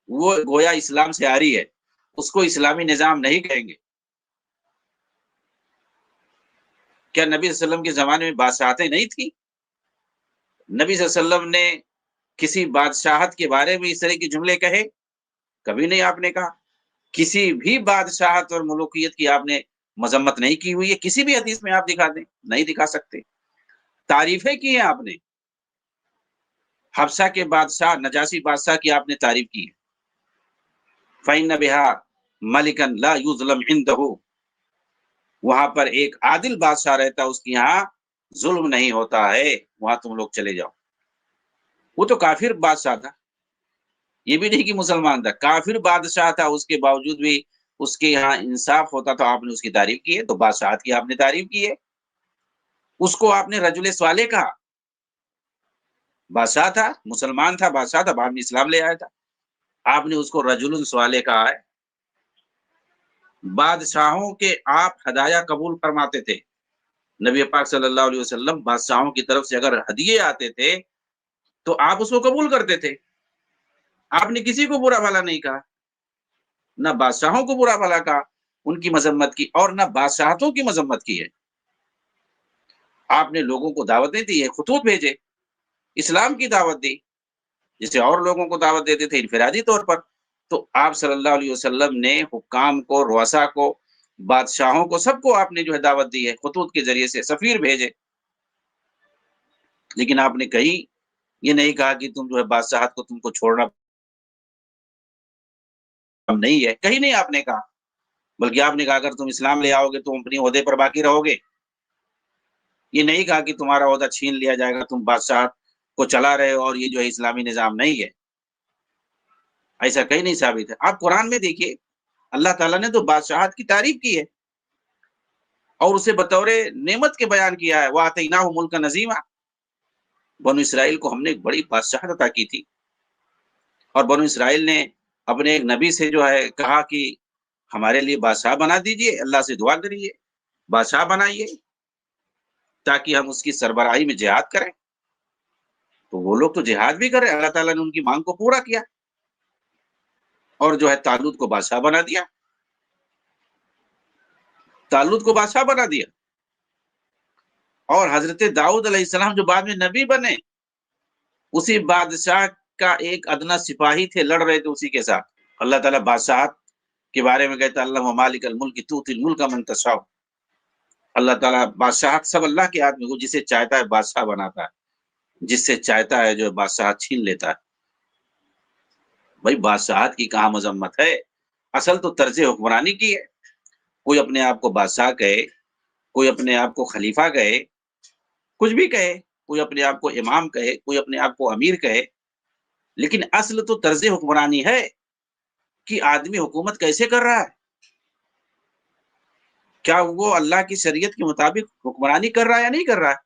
وہ گویا اسلام سے آ رہی ہے، اس کو اسلامی نظام نہیں کہیں گے۔ کیا نبی صلی اللہ علیہ وسلم کے زمانے میں بادشاہتیں نہیں تھیں؟ نبی صلی اللہ علیہ وسلم نے کسی بادشاہت کے بارے میں اس طرح کے جملے کہے؟ کبھی نہیں آپ نے کہا۔ کسی بھی بادشاہت اور ملوکیت کی آپ نے مذمت نہیں کی ہوئی ہے، کسی بھی حدیث میں آپ دکھا دیں، نہیں دکھا سکتے۔ تعریفیں کی ہیں آپ نے، حبشہ کے بادشاہ نجاشی بادشاہ کی آپ نے تعریف کی ہے، فَإِنَّ بِهَا مَلِكًا لَا يُظْلَمْ عِنْدَهُ، وہاں پر ایک عادل بادشاہ رہتا، اس کے یہاں ظلم نہیں ہوتا ہے، وہاں تم لوگ چلے جاؤ۔ وہ تو کافر بادشاہ تھا، یہ بھی نہیں کہ مسلمان تھا، کافر بادشاہ تھا، اس کے باوجود بھی اس کے یہاں انصاف ہوتا تو آپ نے اس کی تعریف کی ہے، تو بادشاہت کی آپ نے تعریف کی ہے۔ اس کو آپ نے رجل صالح کہا، بادشاہ تھا، مسلمان تھا، بادشاہ تھا، بعد میں اسلام لے آیا تھا، آپ نے اس کو رجل صالح کہا ہے۔ بادشاہوں کے آپ ہدایہ قبول فرماتے تھے، نبی پاک صلی اللہ علیہ وسلم بادشاہوں کی طرف سے اگر ہدیے آتے تھے تو آپ اس کو قبول کرتے تھے، آپ نے کسی کو برا بھلا نہیں کہا، نہ بادشاہوں کو برا بھلا کہا، ان کی مذمت کی، اور نہ بادشاہتوں کی مذمت کی ہے۔ آپ نے لوگوں کو دعوتیں دی ہے، خطوط بھیجے، اسلام کی دعوت دی، جسے اور لوگوں کو دعوت دیتے تھے انفرادی طور پر۔ تو آپ صلی اللہ علیہ وسلم نے حکام کو، رؤساء کو، بادشاہوں کو، سب کو آپ نے جو ہے دعوت دی ہے، خطوط کے ذریعے سے سفیر بھیجے، لیکن آپ نے کہیں یہ نہیں کہا کہ تم جو ہے بادشاہت کو تم کو چھوڑنا نہیں ہے، کہیں نہیں آپ نے کہا، بلکہ آپ نے کہا اگر تم اسلام لے آؤ گے تم اپنی عہدے پر باقی رہو گے. یہ نہیں کہا کہ تمہارا عہدہ چھین لیا جائے گا، تم بادشاہ کو چلا رہے ہو اور یہ جو ہے اسلامی نظام نہیں ہے. ایسا کہیں نہیں ثابت ہے. آپ قرآن میں دیکھیے اللہ تعالیٰ نے تو بادشاہت کی تعریف کی ہے اور اسے بطور نعمت کے بیان کیا ہے. وَآتَيْنَاهُ مُلْكًا عَظِيمًا. بنو اسرائیل کو ہم نے ایک بڑی بادشاہت عطا کی تھی، اور بنو اسرائیل نے اپنے ایک نبی سے جو ہے کہا کہ ہمارے لیے بادشاہ بنا دیجئے، اللہ سے دعا کریے بادشاہ بنائیے تاکہ ہم اس کی سربراہی میں جہاد کریں. تو وہ لوگ تو جہاد بھی کرے، اللہ تعالیٰ نے ان کی مانگ کو پورا کیا اور جو ہے طالوت کو بادشاہ بنا دیا. طالوت کو بادشاہ بنا دیا. اور حضرت داؤد علیہ السلام جو بعد میں نبی بنے، اسی بادشاہ کا ایک ادنا سپاہی تھے، لڑ رہے تھے اسی کے ساتھ. اللہ تعالیٰ بادشاہت کے بارے میں کہتا ہے اللہ مالک الملک تؤتی الملک من تشاء. اللہ تعالیٰ بادشاہت سب اللہ کے ہاتھ میں، وہ جسے چاہتا ہے بادشاہ بناتا ہے، جس سے چاہتا ہے جو بادشاہت چھین لیتا ہے. بھائی بادشاہت کی کہاں مذمت ہے، اصل تو طرز حکمرانی کی ہے. کوئی اپنے آپ کو بادشاہ کہے، کوئی اپنے آپ کو خلیفہ کہے، کچھ بھی کہے، کوئی اپنے آپ کو امام کہے، کوئی اپنے آپ کو امیر کہے، لیکن اصل تو طرز حکمرانی ہے کہ آدمی حکومت کیسے کر رہا ہے. کیا وہ اللہ کی شریعت کے مطابق حکمرانی کر رہا ہے یا نہیں کر رہا ہے؟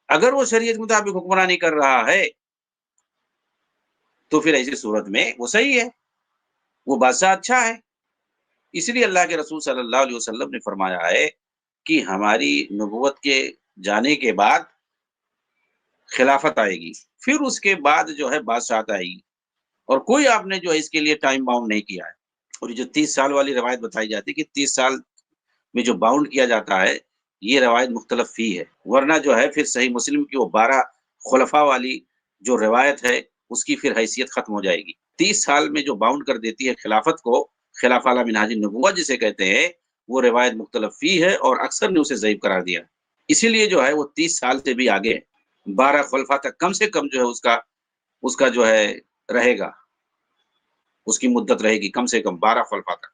اگر وہ شریعت کے مطابق حکمرانی کر رہا ہے تو پھر ایسی صورت میں وہ صحیح ہے، وہ بادشاہ اچھا ہے. اس لیے اللہ کے رسول صلی اللہ علیہ وسلم نے فرمایا ہے کہ ہماری نبوت کے جانے کے بعد خلافت آئے گی، پھر اس کے بعد جو ہے بادشاہت آئے گی، اور کوئی آپ نے جو ہے اس کے لیے ٹائم باؤنڈ نہیں کیا ہے. اور یہ جو 30 سال والی روایت بتائی جاتی ہے کہ 30 سال میں جو باؤنڈ کیا جاتا ہے، یہ روایت مختلف فی ہے. ورنہ جو ہے پھر صحیح مسلم کی وہ 12 خلفاء والی جو روایت ہے اس کی پھر حیثیت ختم ہو جائے گی. 30 سال میں جو باؤنڈ کر دیتی ہے خلافت کو، خلافہ علی منہاج النبوہ جسے کہتے ہیں، وہ روایت مختلف فی ہے اور اکثر نے اسے ضعیف قرار دیا. اسی لیے جو ہے وہ 30 سال سے بھی آگے 12 خلفاء تک کم سے کم جو ہے اس کا جو ہے رہے گا، اس کی مدت رہے گی کم سے کم 12 خلفاء تک.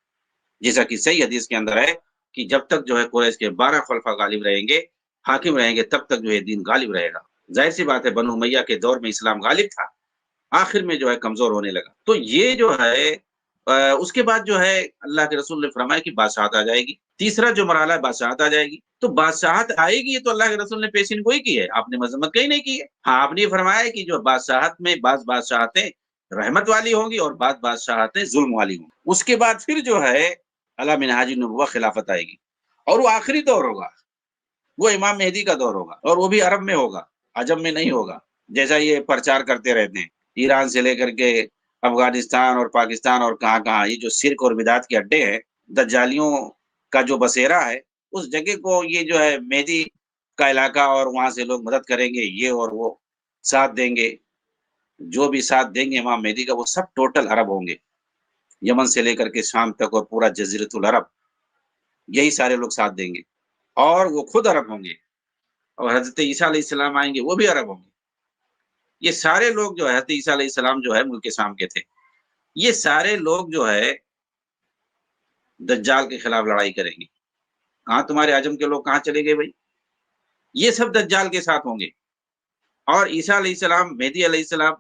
جیسا کہ صحیح حدیث کے اندر ہے کہ جب تک جو ہے قریش کے 12 خلفاء غالب رہیں گے، حاکم رہیں گے، تب تک جو ہے دین غالب رہے گا. ظاہر سی بات ہے بنو امیہ کے دور میں اسلام غالب تھا، آخر میں جو ہے کمزور ہونے لگا. تو یہ جو ہے اس کے بعد جو ہے اللہ کے رسول نے فرمایا کہ بادشاہت آ جائے گی. تیسرا جو مرحلہ ہے بادشاہت آ جائے گی. تو بادشاہت آئے گی، یہ تو اللہ کے رسول نے پیشین گوئی کی ہے، آپ نے مذمت کہیں نہیں کی ہے. ہاں آپ نے یہ فرمایا کہ جو بادشاہت میں بعض بادشاہتیں رحمت والی ہوں گی اور بعض بادشاہتیں ظلم والی ہوں گی. اس کے بعد پھر جو ہے علی منہاج النبوہ خلافت آئے گی، اور وہ آخری دور ہوگا، وہ امام مہدی کا دور ہوگا، اور وہ بھی عرب میں ہوگا، عجم میں نہیں ہوگا. جیسا یہ پرچار کرتے رہتے ہیں ایران سے لے کر کے افغانستان اور پاکستان اور کہاں کہاں، یہ جو شرک اور بدعت کے اڈے ہیں، دجالیوں کا جو بسیرا ہے، اس جگہ کو یہ جو ہے مہدی کا علاقہ، اور وہاں سے لوگ مدد کریں گے، یہ اور وہ ساتھ دیں گے. جو بھی ساتھ دیں گے امام مہدی کا وہ سب ٹوٹل عرب ہوں گے، یمن سے لے کر کے شام تک اور پورا جزیرۃ العرب، یہی سارے لوگ ساتھ دیں گے، اور وہ خود عرب ہوں گے. اور حضرت عیسیٰ علیہ السلام آئیں گے، وہ بھی عرب ہوں گے. یہ سارے لوگ جو ہے، حضرت عیسیٰ علیہ السلام جو ہے ملک شام کے تھے، یہ سارے لوگ جو ہے دجال کے خلاف لڑائی کریں گے. کہاں تمہارے عجم کے لوگ کہاں چلے گئے بھائی؟ یہ سب دجال کے ساتھ ہوں گے، اور عیسیٰ علیہ السلام، مہدی علیہ السلام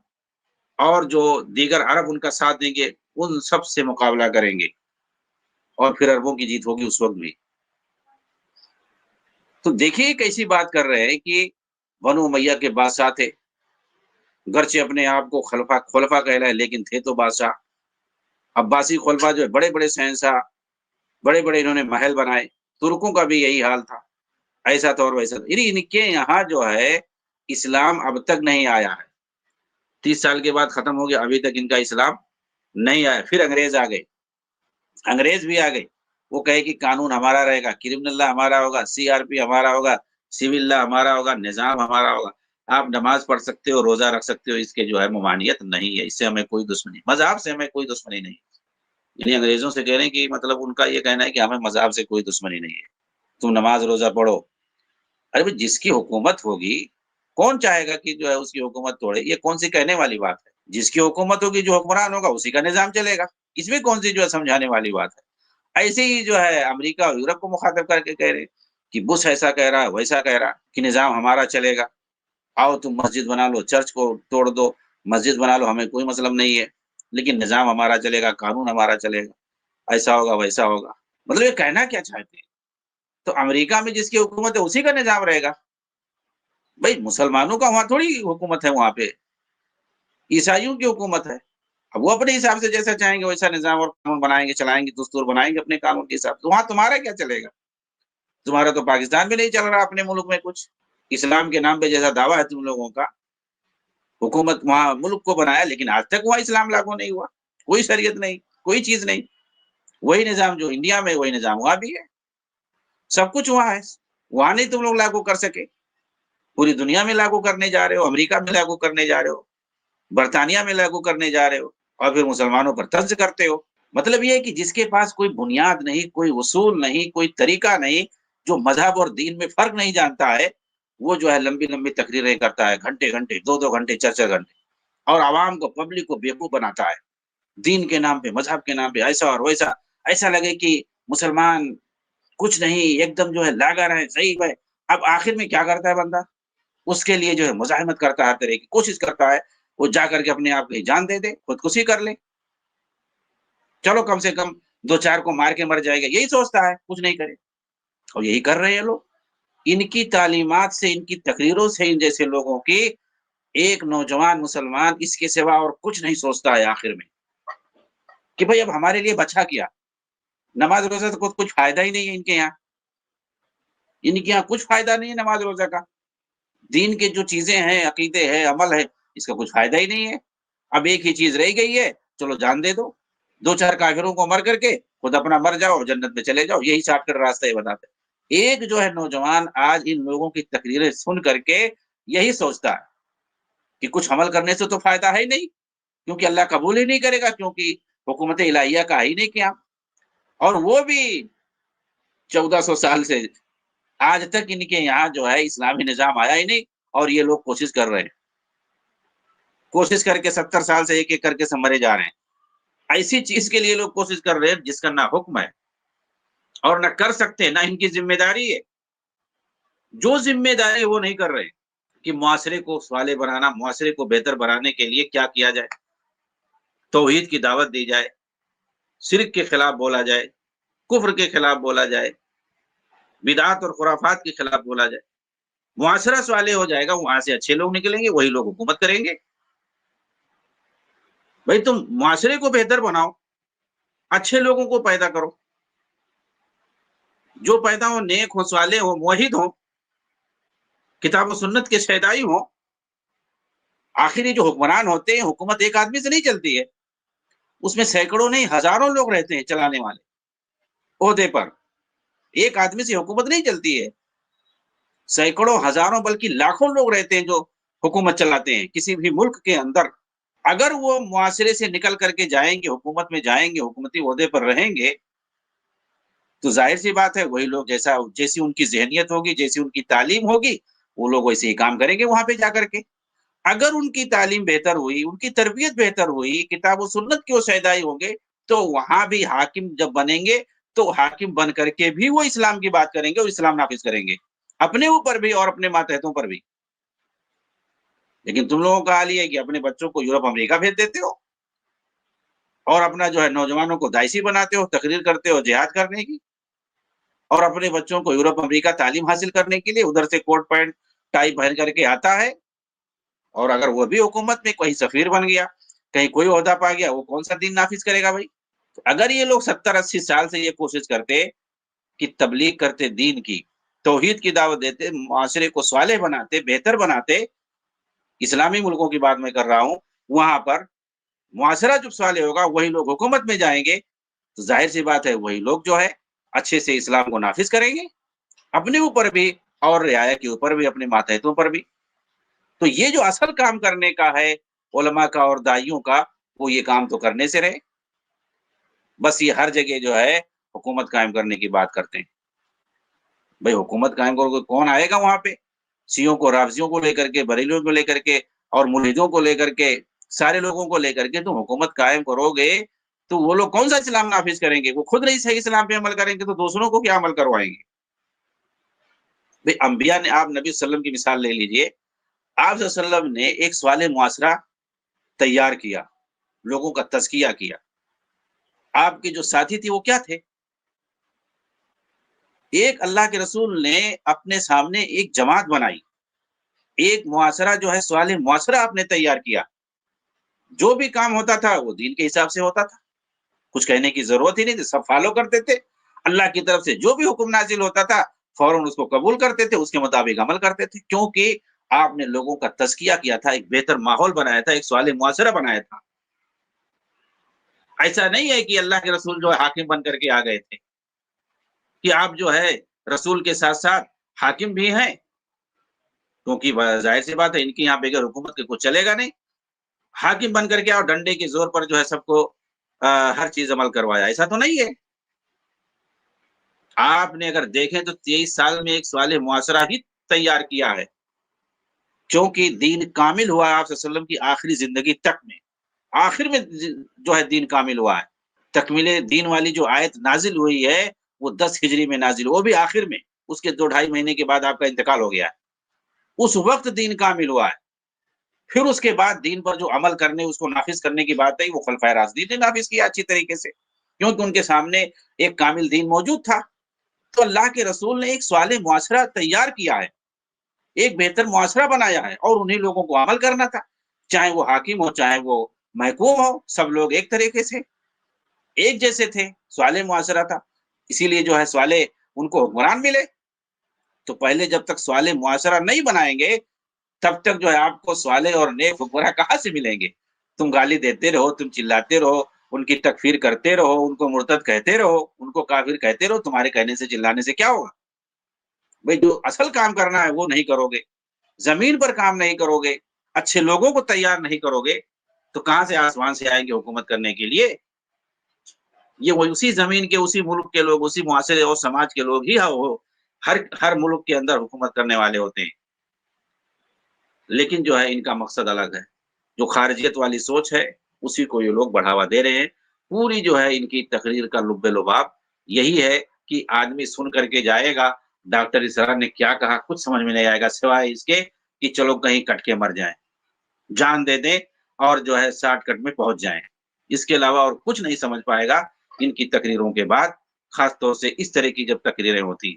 اور جو دیگر عرب ان کا ساتھ دیں گے، ان سب سے مقابلہ کریں گے، اور پھر عربوں کی جیت ہوگی اس وقت بھی. تو دیکھیے کیسی بات کر رہے ہیں کہ بنو امیہ کے بادشاہ تھے، گرچہ اپنے آپ کو خلفاء کہلائے لیکن تھے تو بادشاہ. عباسی خلفاء جو ہے بڑے بڑے شہنشاہ، بڑے بڑے انہوں نے محل بنائے. ترکوں کا بھی یہی حال تھا، ایسا تھا اور ویسا تھا. ان کے یہاں جو ہے اسلام اب تک نہیں آیا ہے. 30 سال کے بعد ختم ہو گیا، ابھی تک ان کا اسلام نہیں آیا. پھر انگریز آ گئے، انگریز بھی آ گئے. وہ کہے کہ قانون ہمارا رہے گا، کرمنل لا ہمارا ہوگا، CRP ہمارا ہوگا، سول لا ہمارا ہوگا، نظام ہمارا ہوگا. آپ نماز پڑھ سکتے ہو، روزہ رکھ سکتے ہو، اس کے جو ہے ممانعت نہیں ہے، اس سے ہمیں کوئی دشمنی، مذہب سے ہمیں کوئی دشمنی نہیں. یعنی انگریزوں سے کہہ رہے ہیں کہ مطلب ان کا یہ کہنا ہے کہ ہمیں مذہب سے کوئی دشمنی نہیں ہے، تم نماز روزہ پڑھو. ارے بھائی جس کی حکومت ہوگی، کون چاہے گا کہ جو ہے اس کی حکومت توڑے؟ یہ کون سی کہنے والی بات ہے؟ جس کی حکومت ہوگی، جو حکمران ہوگا، اسی کا نظام چلے گا. اس میں کون سی جو ہے سمجھانے والی بات ہے؟ ایسے ہی جو ہے امریکہ اور یورپ کو مخاطب کر کے کہہ رہے کہ بش ایسا کہہ رہا ہے، ویسا کہہ رہا کہ نظام ہمارا چلے گا، آؤ تم مسجد بنا لو، چرچ کو توڑ دو، مسجد بنا لو، ہمیں کوئی مطلب نہیں ہے، لیکن نظام ہمارا چلے گا، قانون ہمارا چلے گا، ایسا ہوگا ویسا ہوگا۔ مطلب یہ کہنا کیا چاہتے ہیں؟ تو امریکہ میں جس کی حکومت ہے اسی کا نظام رہے گا؟ بھائی مسلمانوں کا وہاں تھوڑی حکومت ہے، وہاں پہ عیسائیوں کی حکومت ہے۔ اب وہ اپنے حساب سے جیسا چاہیں گے ویسا نظام اور قانون بنائیں گے، چلائیں گے، دستور بنائیں گے اپنے قانون کے حساب سے۔ وہاں تمہارا کیا چلے گا؟ تمہارا تو پاکستان میں نہیں چل رہا، اپنے ملک میں کچھ اسلام کے نام پہ جیسا دعویٰ ہے تم لوگوں کا، حکومت وہاں ملک کو بنایا لیکن آج تک وہاں اسلام لاگو نہیں ہوا، کوئی شریعت نہیں، کوئی چیز نہیں۔ وہی نظام جو انڈیا میں وہی نظام وہاں بھی ہے، سب کچھ وہاں ہے، وہاں نہیں تم لوگ لاگو کر سکے، پوری دنیا میں لاگو کرنے جا رہے ہو، امریکہ میں لاگو کرنے جا رہے ہو، برطانیہ میں لاگو کرنے جا رہے ہو، اور پھر مسلمانوں پر طنز کرتے ہو۔ مطلب یہ ہے کہ جس کے پاس کوئی بنیاد نہیں، کوئی اصول نہیں، کوئی طریقہ نہیں، جو مذہب اور دین میں فرق نہیں جانتا ہے، وہ جو ہے لمبی لمبی تقریریں کرتا ہے، گھنٹے گھنٹے، 2 2 گھنٹے، 4 4 گھنٹے، اور عوام کو، پبلک کو بیوقوف بناتا ہے، دین کے نام پہ، مذہب کے نام پہ، ایسا اور ویسا، ایسا لگے کہ مسلمان کچھ نہیں، ایک دم جو ہے لاگا رہے، صحیح ہے۔ اب آخر میں کیا کرتا ہے بندہ؟ اس کے لیے جو ہے مزاحمت کرتا ہے، ہر طرح کی کوشش کرتا ہے، وہ جا کر کے اپنے آپ کی جان دے دے، خودکشی کر لے، چلو کم سے کم 2 4 کو مار کے مر جائے گا، یہی سوچتا ہے، کچھ نہیں کرے، اور یہی کر رہے ہیں لوگ۔ ان کی تعلیمات سے، ان کی تقریروں سے، ان جیسے لوگوں کی، ایک نوجوان مسلمان اس کے سوا اور کچھ نہیں سوچتا ہے آخر میں، کہ بھئی اب ہمارے لیے بچا کیا؟ نماز روزہ سے کچھ فائدہ ہی نہیں ہے ان کے یہاں، ان کے یہاں کچھ فائدہ نہیں ہے نماز روزہ کا، دین کے جو چیزیں ہیں، عقیدے ہیں، عمل ہے، اس کا کچھ فائدہ ہی نہیں ہے۔ اب ایک ہی چیز رہ گئی ہے، چلو جان دے دو، 2 4 کافروں کو مر کر کے خود اپنا مر جاؤ اور جنت میں چلے جاؤ، یہی شارٹ کٹ راستہ یہ بتاتے ہیں۔ ایک جو ہے نوجوان آج ان لوگوں کی تقریریں سن کر کے یہی سوچتا ہے کہ کچھ عمل کرنے سے تو فائدہ ہے ہی نہیں، کیونکہ اللہ قبول ہی نہیں کرے گا، کیونکہ حکومت الہیہ کا ہے ہی نہیں کیا، اور وہ بھی 1400 سال سے آج تک ان کے یہاں جو ہے اسلامی نظام آیا ہی نہیں، اور یہ لوگ کوشش کر رہے ہیں، کوشش کر کے 70 سال سے ایک ایک کر کے سب مرے جا رہے ہیں۔ ایسی چیز کے لیے لوگ کوشش کر رہے ہیں جس کا نہ حکم ہے اور نہ کر سکتے، نہ ان کی ذمہ داری ہے، جو ذمہ داری ہے وہ نہیں کر رہے کہ معاشرے کو صالح بنانا، معاشرے کو بہتر بنانے کے لیے کیا کیا جائے، توحید کی دعوت دی جائے، شرک کے خلاف بولا جائے، کفر کے خلاف بولا جائے، بدعات اور خرافات کے خلاف بولا جائے، معاشرہ صالح ہو جائے گا، وہاں سے اچھے لوگ نکلیں گے، وہی لوگ حکومت کریں گے۔ بھائی تم معاشرے کو بہتر بناؤ، اچھے لوگوں کو پیدا کرو، جو پیدا ہو نیک ہو، صالح ہو، موحد ہو، کتاب و سنت کے شیدائی ہو۔ آخر یہ جو حکمران ہوتے ہیں، حکومت ایک آدمی سے نہیں چلتی ہے، اس میں سینکڑوں نہیں ہزاروں لوگ رہتے ہیں چلانے والے عہدے پر، ایک آدمی سے حکومت نہیں چلتی ہے، سینکڑوں، ہزاروں، بلکہ لاکھوں لوگ رہتے ہیں جو حکومت چلاتے ہیں کسی بھی ملک کے اندر۔ اگر وہ معاشرے سے نکل کر کے جائیں گے، حکومت میں جائیں گے، حکومتی عہدے پر رہیں گے، تو ظاہر سی بات ہے وہی لوگ جیسی ان کی ذہنیت ہوگی، جیسی ان کی تعلیم ہوگی، وہ لوگ ویسے ہی کام کریں گے وہاں پہ جا کر کے۔ اگر ان کی تعلیم بہتر ہوئی، ان کی تربیت بہتر ہوئی، کتاب و سنت کے وہ شیدائی ہوں گے، تو وہاں بھی حاکم جب بنیں گے تو حاکم بن کر کے بھی وہ اسلام کی بات کریں گے اور اسلام نافذ کریں گے، اپنے اوپر بھی اور اپنے ماتحتوں پر بھی۔ لیکن تم لوگوں کا حال یہ ہے کہ اپنے بچوں کو یورپ امریکہ بھیج دیتے ہو، اور اپنا جو ہے نوجوانوں کو داعشی بناتے ہو، تقریر کرتے ہو جہاد کرنے کی، اور اپنے بچوں کو یورپ امریکہ تعلیم حاصل کرنے کے لیے ادھر سے کوٹ پینٹ ٹائی پہن کر کے آتا ہے، اور اگر وہ بھی حکومت میں کہیں سفیر بن گیا، کہیں کوئی عہدہ پا گیا، وہ کون سا دین نافذ کرے گا بھائی؟ اگر یہ لوگ 70 80 سال سے یہ کوشش کرتے کہ تبلیغ کرتے، دین کی، توحید کی دعوت دیتے، معاشرے کو صالح بناتے، بہتر بناتے، اسلامی ملکوں کی بات میں کر رہا ہوں، وہاں پر معاشرہ جب صالح ہوگا، وہی لوگ حکومت میں جائیں گے، تو ظاہر سی بات ہے وہی لوگ جو ہے اچھے سے اسلام کو نافذ کریں گے، اپنے اوپر بھی اور رعایا کے اوپر بھی، اپنے ماتحتوں پر بھی۔ تو یہ جو اصل کام کرنے کا ہے علماء کا اور داعیوں کا، وہ یہ کام تو کرنے سے رہے، بس یہ ہر جگہ جو ہے حکومت قائم کرنے کی بات کرتے ہیں۔ بھائی حکومت قائم کرو گے، کون آئے گا وہاں پہ؟ شیعوں کو، رافضیوں کو لے کر کے، بریلویوں کو لے کر کے، اور ملحدوں کو لے کر کے، سارے لوگوں کو لے کر کے تم حکومت قائم کرو گے، تو وہ لوگ کون سا اسلام نافذ کریں گے؟ وہ خود نہیں صحیح اسلام پہ عمل کریں گے تو دوسروں کو کیا عمل کروائیں گے؟ بھئی انبیاء نے، آپ نبی صلی اللہ علیہ وسلم کی مثال لے لیجئے، آپ صلی اللہ علیہ وسلم نے ایک سوال معاشرہ تیار کیا، لوگوں کا تزکیہ کیا. آپ کے جو ساتھی تھے وہ کیا تھے؟ ایک اللہ کے رسول نے اپنے سامنے ایک جماعت بنائی، ایک معاشرہ جو ہے سوال معاشرہ آپ نے تیار کیا. جو بھی کام ہوتا تھا وہ دین کے حساب سے ہوتا تھا، کچھ کہنے کی ضرورت ہی نہیں تھی، سب فالو کرتے تھے. اللہ کی طرف سے جو بھی حکم نازل ہوتا تھا فوراً اس کو قبول کرتے تھے، اس کے مطابق عمل کرتے تھے، کیونکہ آپ نے لوگوں کا تزکیہ کیا تھا، ایک بہتر ماحول بنایا تھا، ایک صالح معاشرہ بنایا تھا. ایسا نہیں ہے کہ اللہ کے رسول جو ہے حاکم بن کر کے آ گئے تھے، کہ آپ جو ہے رسول کے ساتھ ساتھ حاکم بھی ہیں، کیونکہ ظاہر سی بات ہے ان کی یہاں بغیر حکومت کے کچھ چلے گا نہیں. حاکم بن کر کے اور ڈنڈے کے زور پر جو ہے سب کو ہر چیز عمل کروایا، ایسا تو نہیں ہے. آپ نے اگر دیکھیں تو 23 سال میں ایک صالح معاشرہ ہی تیار کیا ہے، کیونکہ دین کامل ہوا ہے آپ صلی اللہ علیہ وسلم کی آخری زندگی تک میں. آخر میں جو ہے دین کامل ہوا ہے. تکمیل دین والی جو آیت نازل ہوئی ہے وہ 10 ہجری میں نازل، وہ بھی آخر میں، اس کے 2-2.5 مہینے کے بعد آپ کا انتقال ہو گیا ہے. اس وقت دین کامل ہوا ہے. پھر اس کے بعد دین پر جو عمل کرنے، اس کو نافذ کرنے کی بات ہے، وہ خلفائے راشدین نے نافذ کیا اچھی طریقے سے، کیونکہ ان کے سامنے ایک کامل دین موجود تھا. تو اللہ کے رسول نے ایک صالح معاشرہ تیار کیا ہے، ایک بہتر معاشرہ بنایا ہے، اور انہیں لوگوں کو عمل کرنا تھا، چاہے وہ حاکم ہو چاہے وہ محکوم ہو، سب لوگ ایک طریقے سے ایک جیسے تھے. صالح معاشرہ تھا، اسی لیے جو ہے صالح ان کو حکمران ملے. تو پہلے جب تک صالح معاشرہ نہیں بنائیں گے تب تک جو ہے آپ کو صالح اور نیک حکمراں کہاں سے ملیں گے؟ تم گالی دیتے رہو، تم چلاتے رہو، ان کی تکفیر کرتے رہو، ان کو مرتد کہتے رہو، ان کو کافر کہتے رہو، تمہارے کہنے سے چلانے سے کیا ہوگا؟ بھئی جو اصل کام کرنا ہے وہ نہیں کرو گے، زمین پر کام نہیں کرو گے، اچھے لوگوں کو تیار نہیں کرو گے، تو کہاں سے آسمان سے آئیں گے حکومت کرنے کے لیے؟ یہ وہ اسی زمین کے، اسی ملک کے لوگ، اسی معاشرے اور سماج کے لوگ ہی ہر ملک کے اندر حکومت کرنے والے ہوتے ہیں. لیکن جو ہے ان کا مقصد الگ ہے، جو خارجیت والی سوچ ہے اسی کو یہ لوگ بڑھاوا دے رہے ہیں. پوری جو ہے ان کی تقریر کا لب لباب یہی ہے کہ آدمی سن کر کے جائے گا ڈاکٹر اسرار نے کیا کہا، کچھ سمجھ میں نہیں آئے گا سوائے اس کے کہ چلو کہیں کٹ کے مر جائیں، جان دے دیں اور جو ہے 60 کٹ میں پہنچ جائیں. اس کے علاوہ اور کچھ نہیں سمجھ پائے گا ان کی تقریروں کے بعد، خاص طور سے اس طرح کی جب تقریریں ہوتی ہیں.